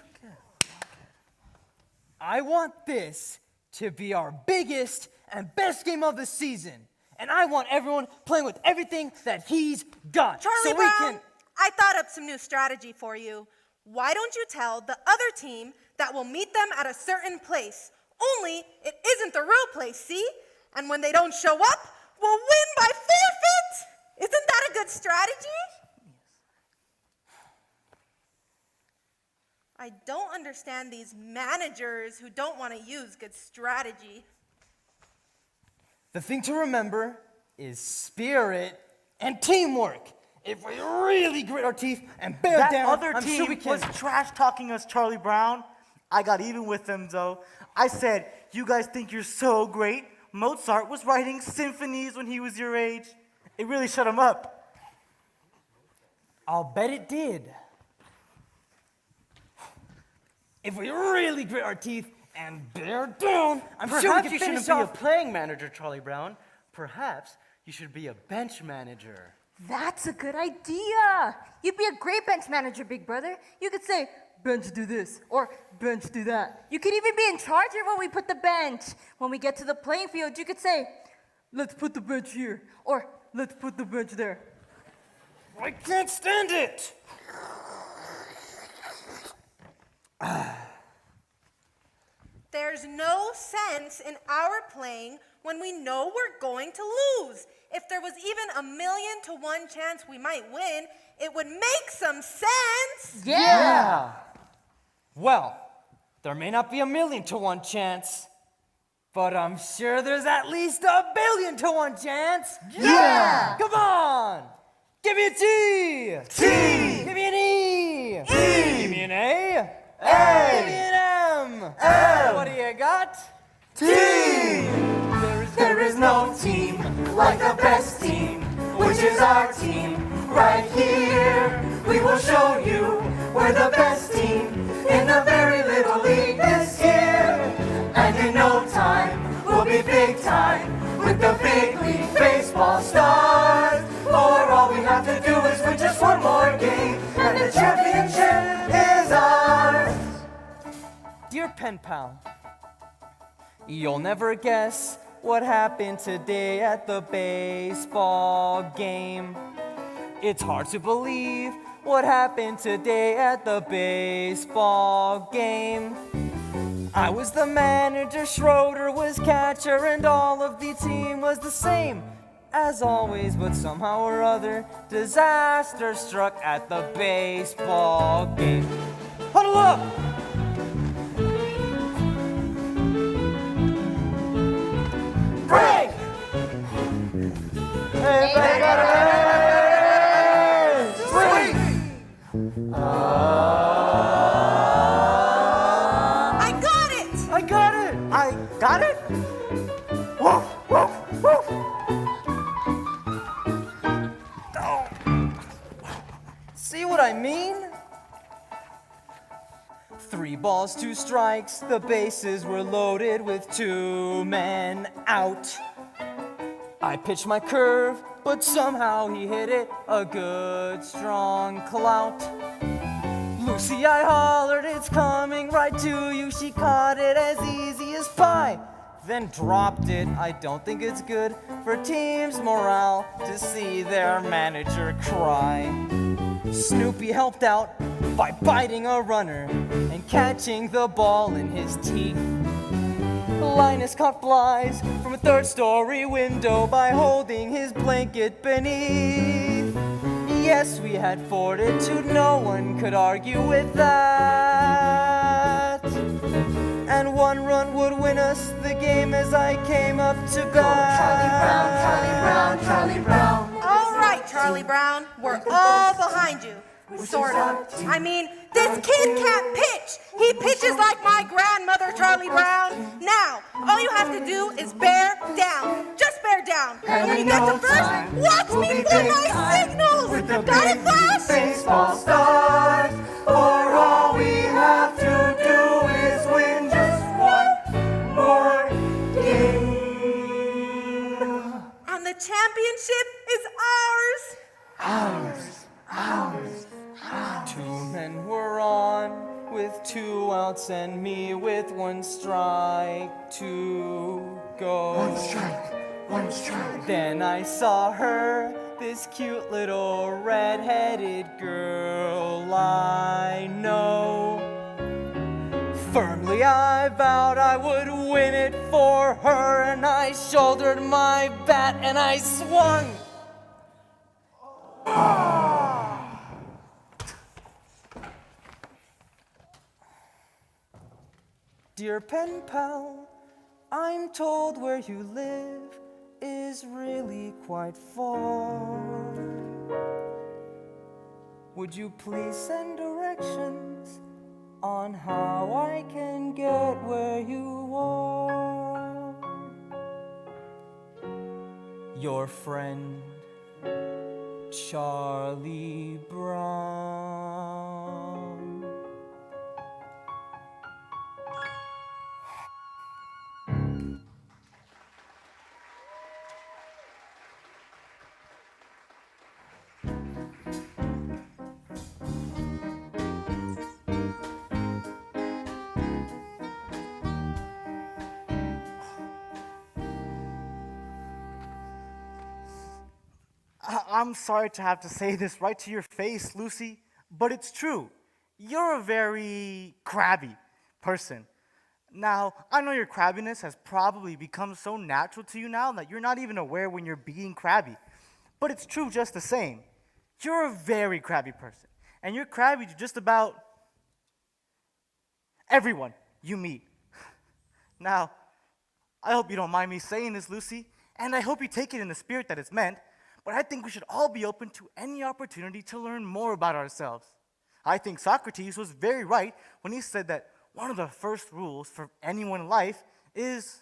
I want this to be our biggest and best game of the season. And I want everyone playing with everything that he's got. Charlie so Brown, we can. I thought up some new strategy for you. Why don't you tell the other team that we'll meet them at a certain place? Only it isn't the real place, see? And when they don't show up, we'll win by forfeit. Isn't that a good strategy? I don't understand these managers who don't want to use good strategy. The thing to remember is spirit and teamwork. If we really grit our teeth and bear That down, other I'm team sure we can. was trash talking us, Charlie Brown. I got even with them, though. I said, you guys think you're so great. Mozart was writing symphonies when he was your age. It really shut him up. I'll bet it did. If we really grit our teeth and bear down, I'm sure we Perhaps can you finish shouldn't be off. a playing manager, Charlie Brown. Perhaps you should be a bench manager. That's a good idea. You'd be a great bench manager, big brother. You could say, bench do this, or bench do that. You could even be in charge of when we put the bench. When we get to the playing field, you could say, let's put the bench here, or let's put the bench there. I can't stand it. There's no sense in our playing when we know we're going to lose. If there was even 1,000,000 to 1 chance we might win, it would make some sense. Yeah. Well, there may not be 1,000,000 to 1 chance, but I'm sure there's at least 1,000,000,000 to 1 chance. Yeah. Come on. Give me a T. T. Give me an E. E. Give me an A. A. Give me an M. M. What do you got? Team! There is no team like the best team, which is our team right here. We will show you we're the best team in the very little league this year. And in no time, we'll be big time with the big league baseball stars. For all we have to do is win just one more game, and the championship is ours. Dear pen pal, you'll never guess what happened today at the baseball game. It's hard to believe what happened today at the baseball game. I was the manager, Schroeder was catcher, and all of the team was the same as always, but somehow or other, disaster struck at the baseball game. Huddle up! Break! Everybody got a raise! Swing! I got it! I got it! I got it? Woof, woof, woof. See what I mean? 3 balls, 2 strikes, the bases were loaded with 2 men out. I pitched my curve, but somehow he hit it a good strong clout. Lucy, I hollered, it's coming right to you. She caught it as easy as pie, then dropped it. I don't think it's good for team's morale to see their manager cry. Snoopy helped out by biting a runner and catching the ball in his teeth. Linus caught flies from a 3rd-story window by holding his blanket beneath. Yes, we had fortitude, no one could argue with that. And 1 run would win us the game as I came up to bat. Charlie Brown, Charlie Brown, Charlie Brown. All right, Charlie Brown, we're all behind you. Sort of. I mean, this kid can't pitch. He pitches like my grandmother, Charlie Brown. Now, all you have to do is bear down. Just bear down. And When we you get know to first, time watch will me be for big my time signals. with the Got it, big Flash? baseball stars. For all we have to do is win just one more game. And the championship is ours. Ours, ours. 2 men were on with 2 outs. outsend me with one strike to go. One strike. Then I saw her, this cute little red-headed girl I know. Firmly I vowed I would win it for her, and I shouldered my bat and I swung. Dear pen pal, I'm told where you live is really quite far. Would you please send directions on how I can get where you are? Your friend, Charlie Brown. I'm sorry to have to say this right to your face, Lucy, but it's true. You're a very crabby person. Now, I know your crabbiness has probably become so natural to you now that you're not even aware when you're being crabby. But it's true just the same. You're a very crabby person. And you're crabby to just about everyone you meet. Now, I hope you don't mind me saying this, Lucy, and I hope you take it in the spirit that it's meant, but I think we should all be open to any opportunity to learn more about ourselves. I think Socrates was very right when he said that one of the first rules for anyone in life is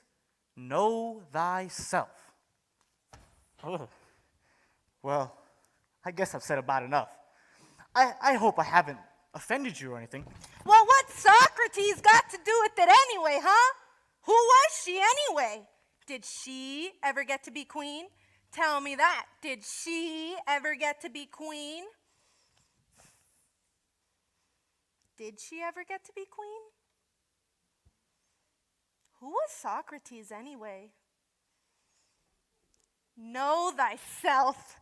know thyself. Ugh. Well, I guess I've said about enough. I hope I haven't offended you or anything. Well, what's Socrates got to do with it anyway, huh? Who was she anyway? Did she ever get to be queen? Tell me that. Did she ever get to be queen? Did she ever get to be queen? Who was Socrates anyway? Know thyself.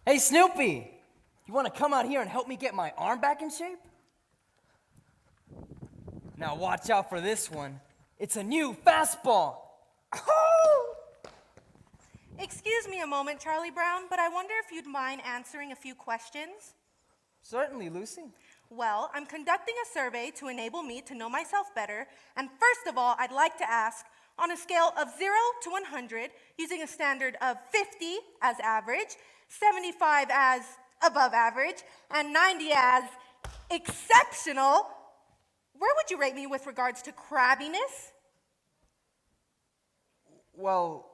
Hey, Snoopy, you want to come out here and help me get my arm back in shape? Now watch out for this one. It's a new fastball. Excuse me a moment, Charlie Brown, but I wonder if you'd mind answering a few questions? Certainly, Lucy. Well, I'm conducting a survey to enable me to know myself better, and first of all, I'd like to ask, on a scale of 0 to 100, using a standard of 50 as average, 75 as above average, and 90 as exceptional, where would you rate me with regards to crabbiness? Well,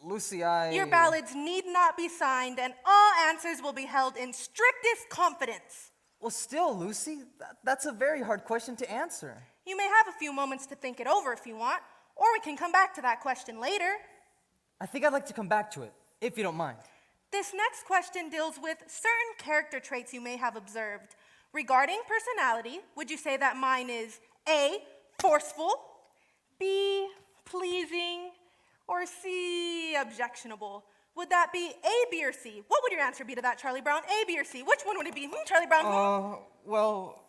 Lucy, Your ballots need not be signed, and all answers will be held in strictest confidence. Well, still, Lucy, that's a very hard question to answer. You may have a few moments to think it over if you want, or we can come back to that question later. I think I'd like to come back to it, if you don't mind. This next question deals with certain character traits you may have observed. Regarding personality, would you say that mine is A, forceful, B, pleasing, or C, objectionable? Would that be A, B, or C? What would your answer be to that, Charlie Brown? A, B, or C? Which one would it be? Charlie Brown? Well,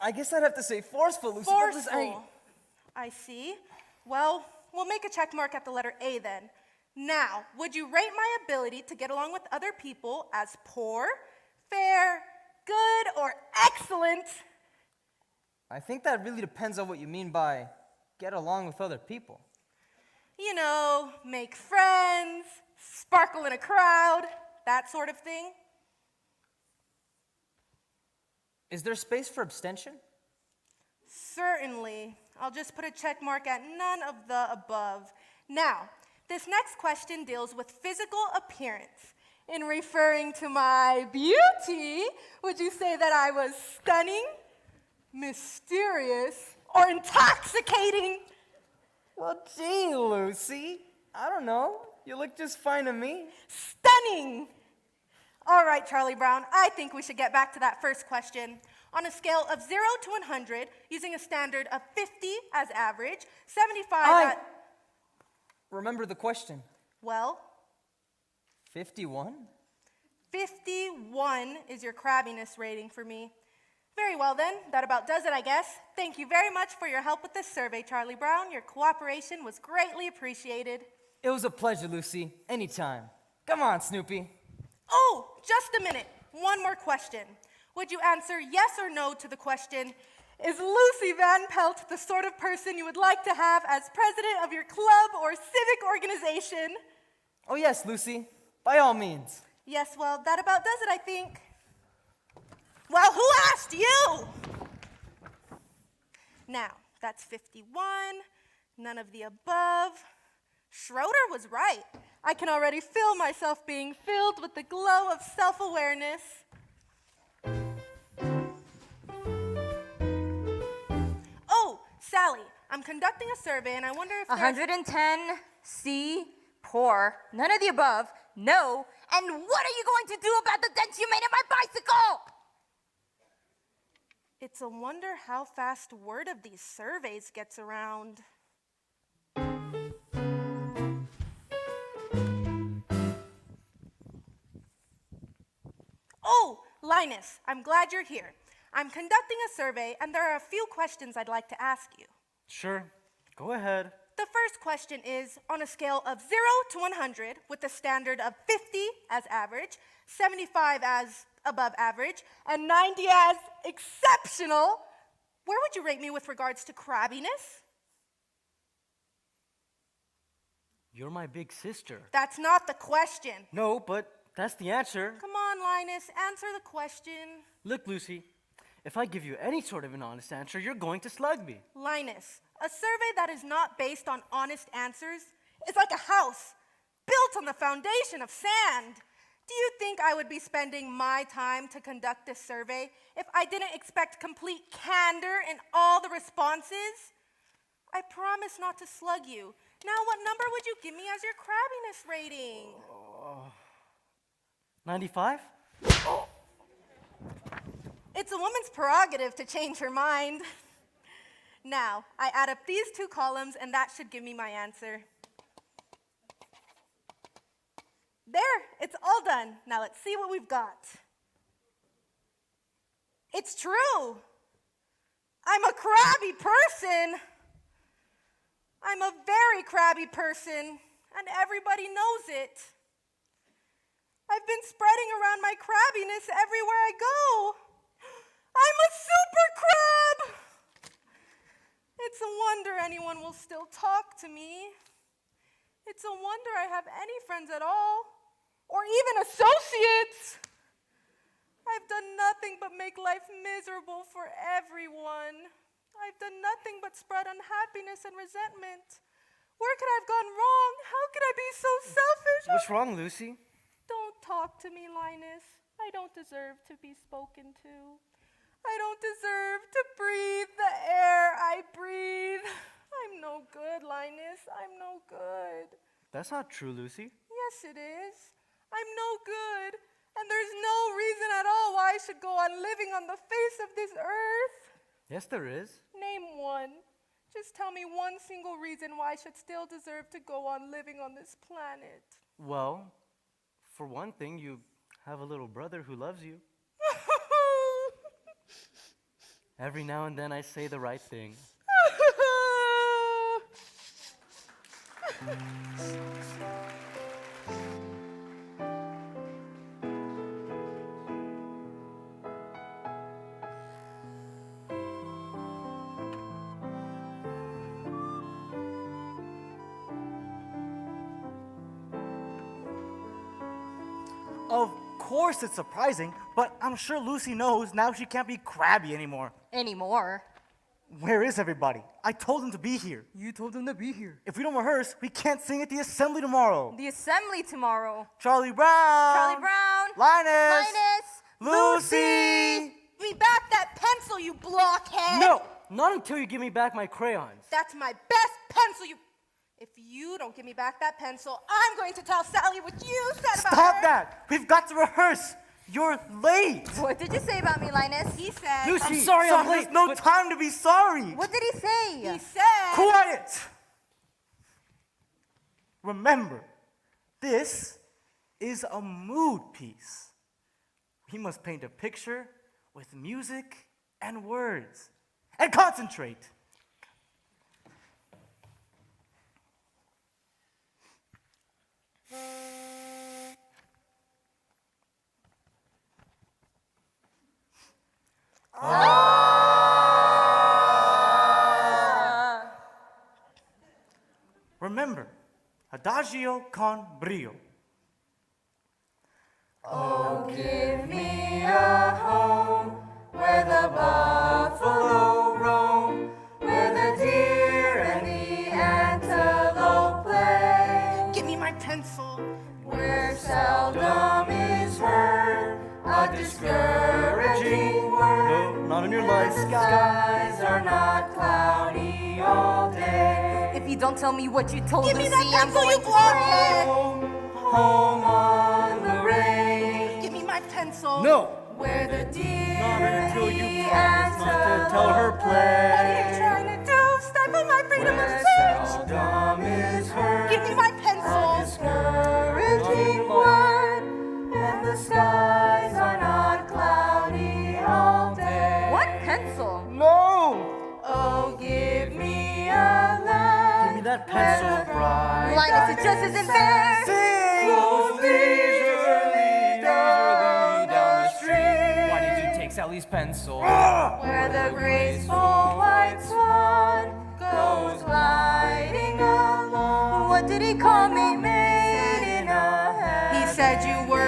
I guess I'd have to say forceful, Lucy. Forceful. I see. Well, we'll make a check mark at the letter A then. Now, would you rate my ability to get along with other people as poor, fair, good, or excellent? I think that really depends on what you mean by get along with other people. You know, make friends, sparkle in a crowd, that sort of thing. Is there space for abstention? Certainly. I'll just put a check mark at none of the above. Now, this next question deals with physical appearance. In referring to my beauty, would you say that I was stunning, mysterious, or intoxicating? Well, gee, Lucy. I don't know. You look just fine to me. Stunning! All right, Charlie Brown, I think we should get back to that first question. On a scale of 0 to 100, using a standard of 50 as average, 75 Remember the question. well, 51? 51 is your crabbiness rating for me. Very well then, that about does it, I guess. Thank you very much for your help with this survey, Charlie Brown. Your cooperation was greatly appreciated. It was a pleasure, Lucy. Anytime. Come on, Snoopy. Oh, just a minute. One more question. Would you answer yes or no to the question, is Lucy Van Pelt the sort of person you would like to have as president of your club or civic organization? Oh, yes, Lucy. By all means. Yes, well, that about does it, I think. Well, who asked you? Now, that's 51, none of the above. Schroeder was right. I can already feel myself being filled with the glow of self-awareness. Oh, Sally, I'm conducting a survey and I wonder if 110, C, poor, none of the above, no, and what are you going to do about the dent you made in my bicycle? It's a wonder how fast word of these surveys gets around. Oh, Linus, I'm glad you're here. I'm conducting a survey and there are a few questions I'd like to ask you. Sure, go ahead. The first question is, on a scale of 0 to 100, with a standard of 50 as average, 75 as above average, and 90 as exceptional, where would you rate me with regards to crabbiness? You're my big sister. That's not the question. No, but that's the answer. Come on, Linus, answer the question. Look, Lucy, if I give you any sort of an honest answer, you're going to slug me. Linus, a survey that is not based on honest answers is like a house built on the foundation of sand. Do you think I would be spending my time to conduct this survey if I didn't expect complete candor in all the responses? I promise not to slug you. Now, what number would you give me as your crabbiness rating? 95? It's a woman's prerogative to change her mind. Now, I add up these two columns, and that should give me my answer. There, it's all done. Now let's see what we've got. It's true. I'm a crabby person. I'm a very crabby person, and everybody knows it. I've been spreading around my crabbiness everywhere I go. I'm a super crab. It's a wonder anyone will still talk to me. It's a wonder I have any friends at all, or even associates. I've done nothing but make life miserable for everyone. I've done nothing but spread unhappiness and resentment. Where could I have gone wrong? How could I be so selfish? What's wrong, Lucy? Don't talk to me, Linus. I don't deserve to be spoken to. I don't deserve to breathe the air I breathe. I'm no good, Linus. I'm no good. That's not true, Lucy. Yes, it is. I'm no good. And there's no reason at all why I should go on living on the face of this earth. Yes, there is. Name one. Just tell me one single reason why I should still deserve to go on living on this planet. Well, for one thing, you have a little brother who loves you. Every now and then I say the right thing. Of course it's surprising, but I'm sure Lucy knows now she can't be crabby anymore. Anymore. Where is everybody? I told them to be here. You told them to be here. If we don't rehearse, we can't sing at the assembly tomorrow. The assembly tomorrow. Charlie Brown! Charlie Brown. Linus! Linus. Lucy! Give me back that pencil, you blockhead! No! Not until you give me back my crayons. That's my best pencil. If you don't give me back that pencil, I'm going to tell Sally what you said about her. Stop that! We've got to rehearse. You're late. What did you say about me, Linus? He said. Lucy, I'm sorry I'm There's late. no time to be sorry. What did he say? He said. Quiet! Remember, this is a mood piece. We must paint a picture with music and words. And concentrate. Remember, adagio con brio. Give me a home where the buffalo roam, where the deer and the antelope play, Give me my pencil. where seldom is heard a discouraging word. No, not in your life. Skies are not cloudy all day. If you don't tell me what you told Give me Lucy, that I'm pencil, going you to blockhead. Home on the range, Give me my pencil. No, where the deer not until and you the promise not to tell her What are you play. trying to do? Stifle my freedom of where speech. seldom is heard Give me my pencil. discouraging word, and the skies are not cloudy all day. What pencil? No! Oh, give me a land Give me that pencil, bride. Linus, it just isn't fair. flows leisurely down the street, Why did you take Sally's pencil? where the graceful white swan goes gliding along. What did he call me? Made in a He said you were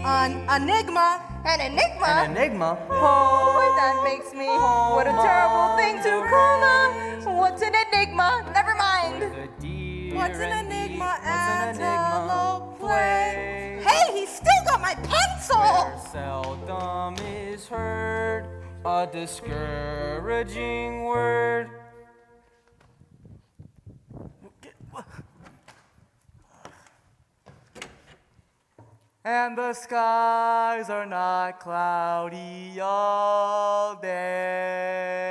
an enigma. An enigma? An enigma? Oh, that makes me. What a terrible thing to call her. What's an enigma? Never mind. The deer What's an and the- enigma? What's an Antelope enigma? play. Hey, he still got my pencil. Where seldom is heard a discouraging word. And the skies are not cloudy all day.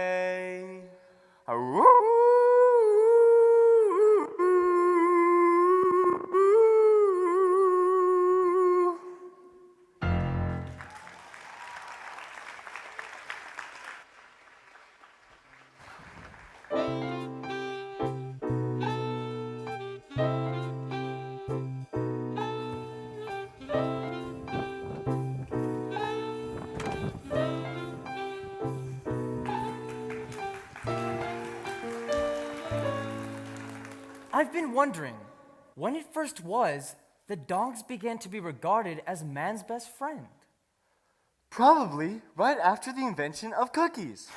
I've been wondering, when it first was, the dogs began to be regarded as man's best friend. Probably right after the invention of cookies.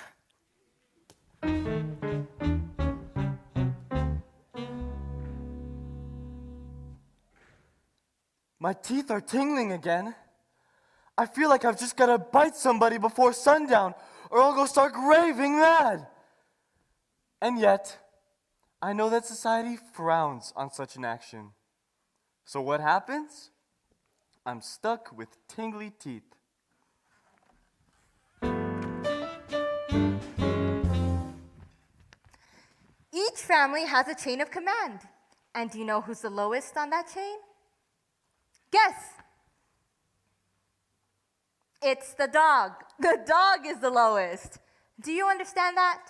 My teeth are tingling again. I feel like I've just got to bite somebody before sundown, or I'll go stark raving mad. And yet, I know that society frowns on such an action. So what happens? I'm stuck with tingly teeth. Each family has a chain of command. And do you know who's the lowest on that chain? Guess. It's the dog. The dog is the lowest. Do you understand that?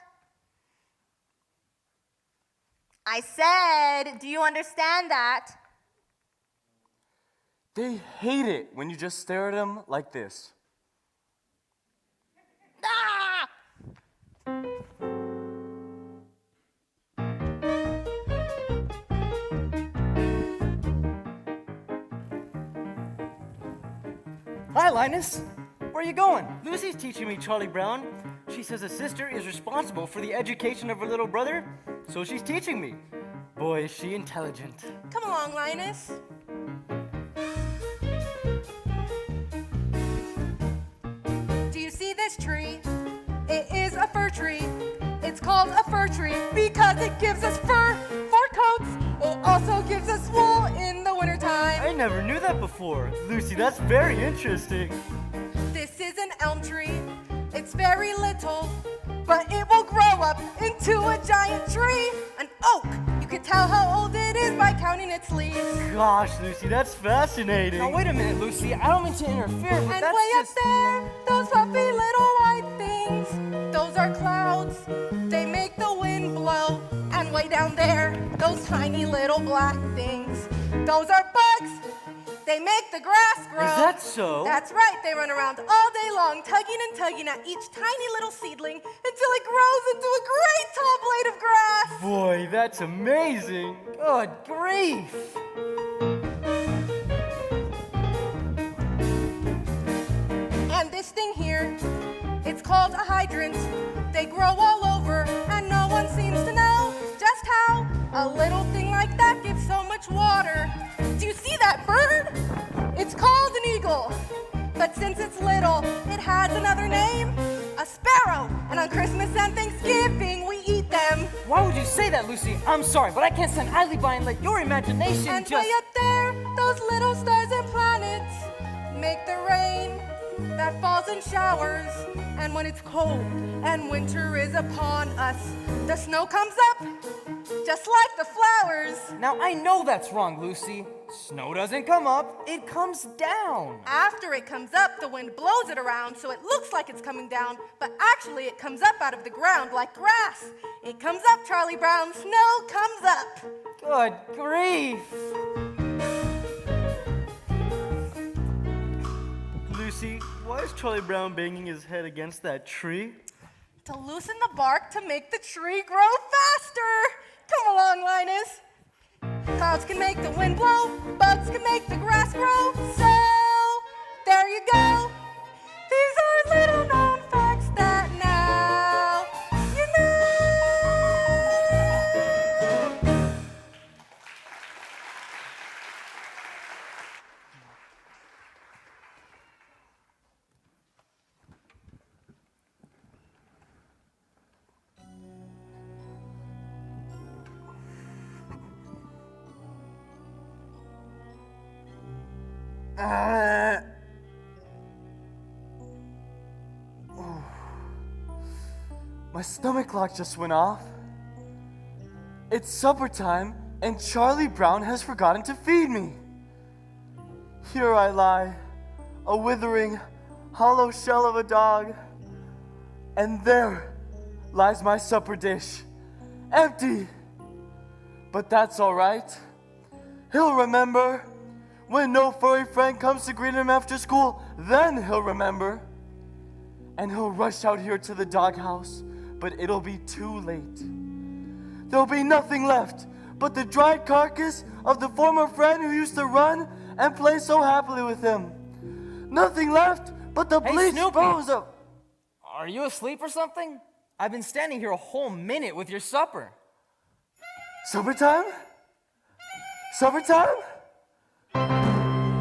I said, do you understand that? They hate it when you just stare at them like this. Ah! Hi, Linus. Where are you going? Lucy's teaching me Charlie Brown. She says a sister is responsible for the education of her little brother, so she's teaching me. Boy, is she intelligent. Come along, Linus. Do you see this tree? It is a fir tree. called a fir tree because it gives us fur for coats. It also gives us wool in the wintertime. I never knew that before. Lucy, that's very interesting. This is an elm tree. It's very little, but it will grow up into a giant tree. An oak. You can tell how old it is by counting its leaves. Gosh, Lucy, that's fascinating. Now wait a minute, Lucy. I don't mean to interfere, but And that's way just... up there, those fluffy little white things, those are clouds. They make the wind blow. And way down there, those tiny little black things, those are bugs. They make the grass grow. Is that so? That's right. They run around all day long, tugging and tugging at each tiny little seedling until it grows into a great tall blade of grass. Boy, that's amazing. Good grief. And this thing here, it's called a hydrant. They grow all over, and no one seems to know just how a little thing like that gives so much water. Do you see that bird? It's called an eagle. But since it's little, it has another name, a sparrow. And on Christmas and Thanksgiving, we eat them. Why would you say that, Lucy? I'm sorry, but I can't stand idly by and let your imagination And just... way up there, those little stars and planets make the rain that falls in showers. And when it's cold and winter is upon us, the snow comes up, just like the flowers. Now, I know that's wrong, Lucy. Snow doesn't come up, it comes down. After it comes up, the wind blows it around so it looks like it's coming down, but actually it comes up out of the ground like grass. It comes up, Charlie Brown. Snow comes up. Good grief. Lucy, why is Charlie Brown banging his head against that tree? To loosen the bark to make the tree grow faster. Come along, Linus. Clouds can make the wind blow, bugs can make the grass grow. So, there you go. These are little known facts that now you know. My stomach lock just went off. It's supper time, and Charlie Brown has forgotten to feed me. Here I lie, a withering, hollow shell of a dog. And there lies my supper dish, empty. But that's all right. He'll remember. When no furry friend comes to greet him after school, then he'll remember. And he'll rush out here to the doghouse, but it'll be too late. There'll be nothing left but the dried carcass of the former friend who used to run and play so happily with him. Nothing left but the Hey, bleached Snoopy. bones of... Are you asleep or something? I've been standing here a whole minute with your supper. Supper time? Supper time?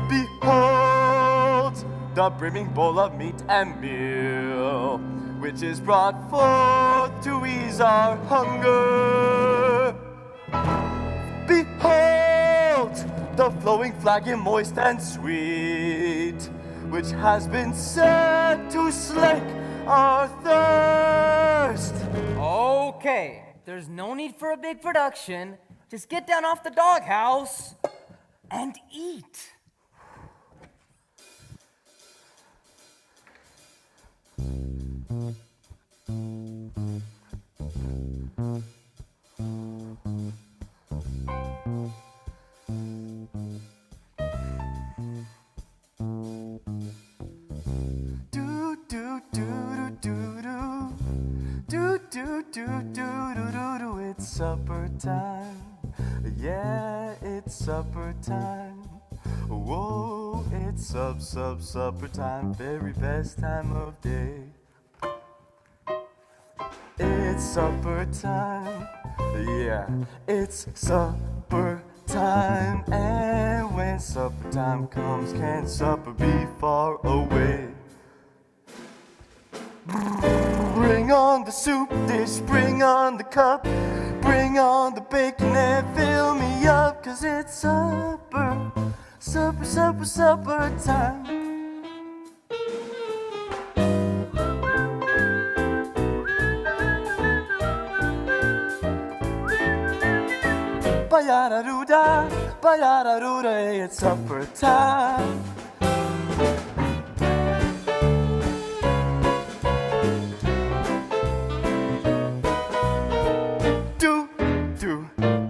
Behold the brimming bowl of meat and meal, which is brought forth to ease our hunger. Behold the flowing flagon, moist and sweet, which has been set to slake our thirst. Okay, there's no need for a big production. Just get down off the doghouse and eat. Do do do do do do do do do do do do. It's supper time. Yeah, it's supper time. Whoa, it's supper time. Very best time of day. It's supper time. Yeah, it's supper time. And when supper time comes, can supper be far away? Bring on the soup dish, bring on the cup, bring on the bacon and fill me up, 'cause it's supper, supper, supper, supper time. Ba-ya-da-doo-da, ba-ya-da-doo-da, it's supper time. Do, do,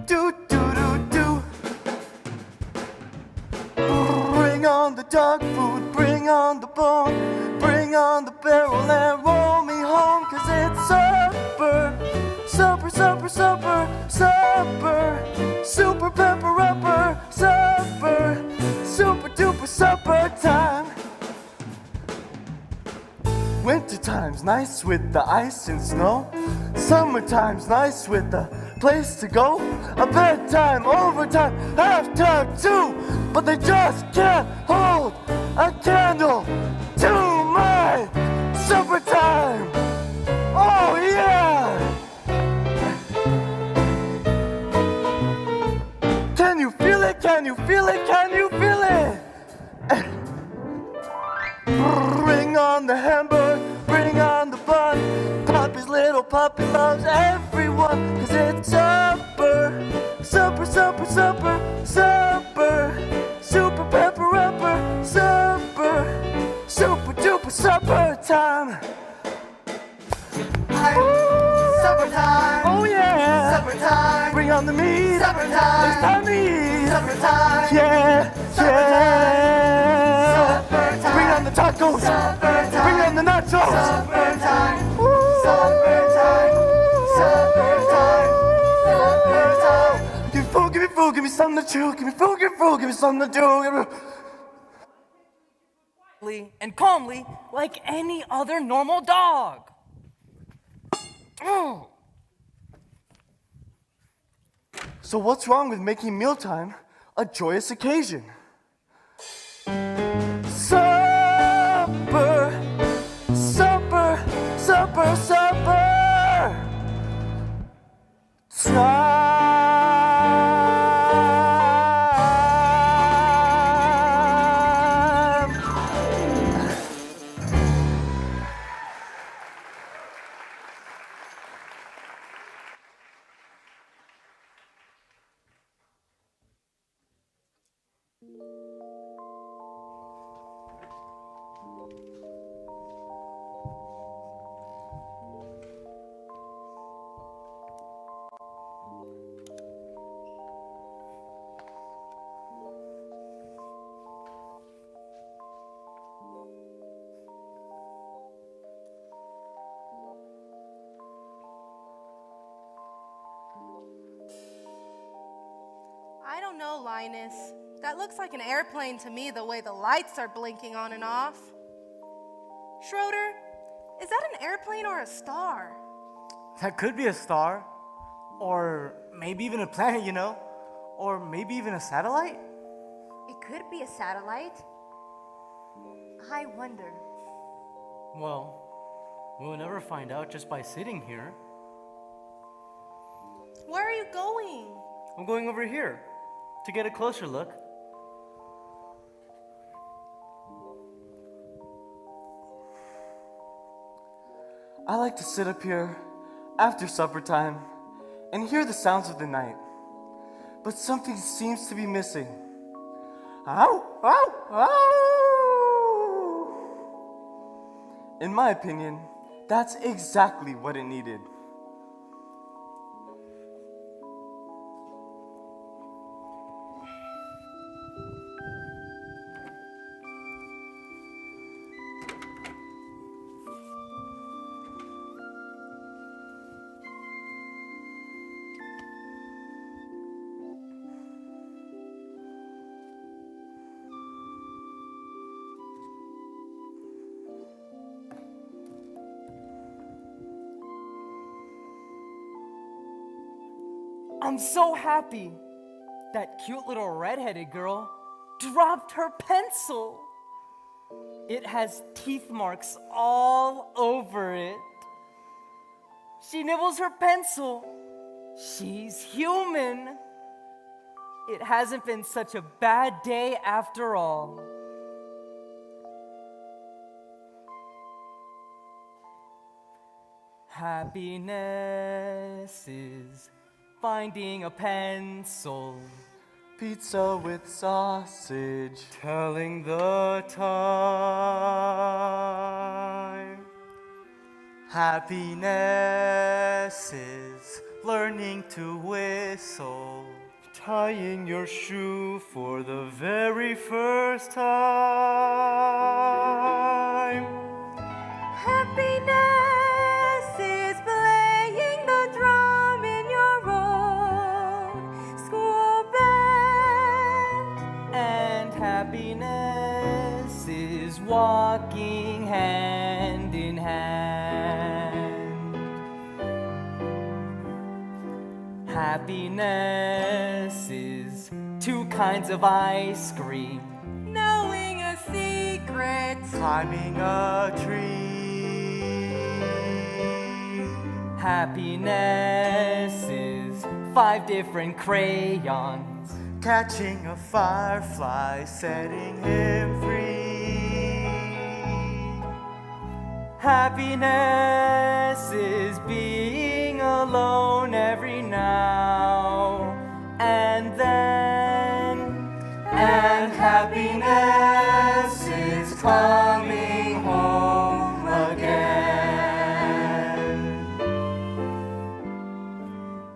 do, do, do, do. Bring on the dog food, bring on the bone, bring on the barrel and roll me home, 'cause it's supper, supper, supper, supper, supper, super pepper upper, supper, super duper supper time. Wintertime's nice with the ice and snow. Summertime's nice with the place to go. A bedtime, overtime, halftime too. But they just can't hold a candle to my supper time. Oh yeah! Can you feel it? Can you feel it? Can you feel it? Bring on the hamburger, bring on the bun. Poppy's little puppy loves everyone, 'cause it's supper, supper, supper, supper, supper, super pepper upper, supper, super duper supper time. Supper time. Oh yeah! Supper time. Bring on the meat. Supper time. It's time to eat. Supper time. Yeah, Supper yeah. Supper time. Bring on the tacos. Supper time. Bring on the nachos. Supper time. Supper time. Supper time. Supper time. Give me food, give me food, give me something to chew. Give me food, give me food, give me something to do. And calmly like any other normal dog. Oh. So what's wrong with making mealtime a joyous occasion? Supper, supper, supper, supper time. I don't know, Linus. That looks like an airplane to me, the way the lights are blinking on and off. Schroeder, is that an airplane or a star? That could be a star, or maybe even a planet, you know, or maybe even a satellite. It could be a satellite. I wonder. Well, we'll never find out just by sitting here. Where are you going? I'm going over here to get a closer look. I like to sit up here after supper time and hear the sounds of the night. But something seems to be missing. Ow, ow, ow! In my opinion, that's exactly what it needed. I'm so happy that cute little redheaded girl dropped her pencil. It has teeth marks all over it. She nibbles her pencil. She's human. It hasn't been such a bad day after all. Happiness is finding a pencil, Pizza with sausage. Telling the time. Happiness is learning to whistle. Tying your shoe for the very first time. Happiness is playing the drum in your own school band. and happiness is walking hand in hand. Happiness is two kinds of ice cream, Knowing a secret. Climbing a tree. happiness is 5 different crayons, Catching a firefly, setting him free. happiness is being alone every now and then, And happiness is coming home again.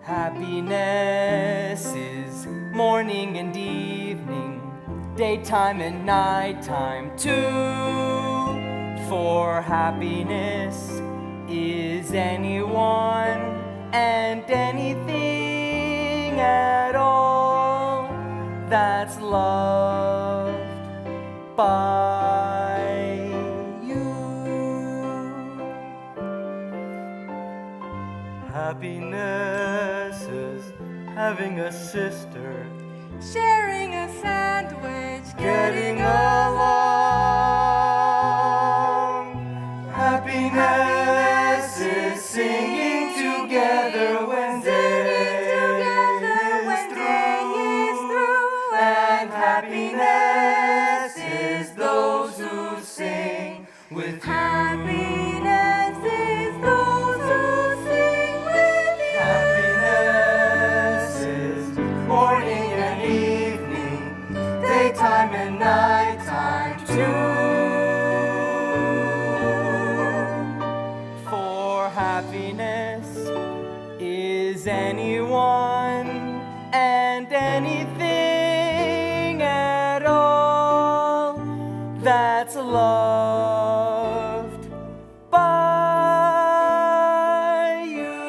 Happiness is morning and evening, daytime and nighttime too. For happiness is anyone and anything at all that's loved by you. Happiness is having a sister, Sharing a sandwich. getting along. Happiness is singing together when day is through. And happiness is those who sing with you. Happiness is those who sing with you. Happiness is morning and evening, daytime and nighttime too. For happiness is anyone and anything at all that's loved by you.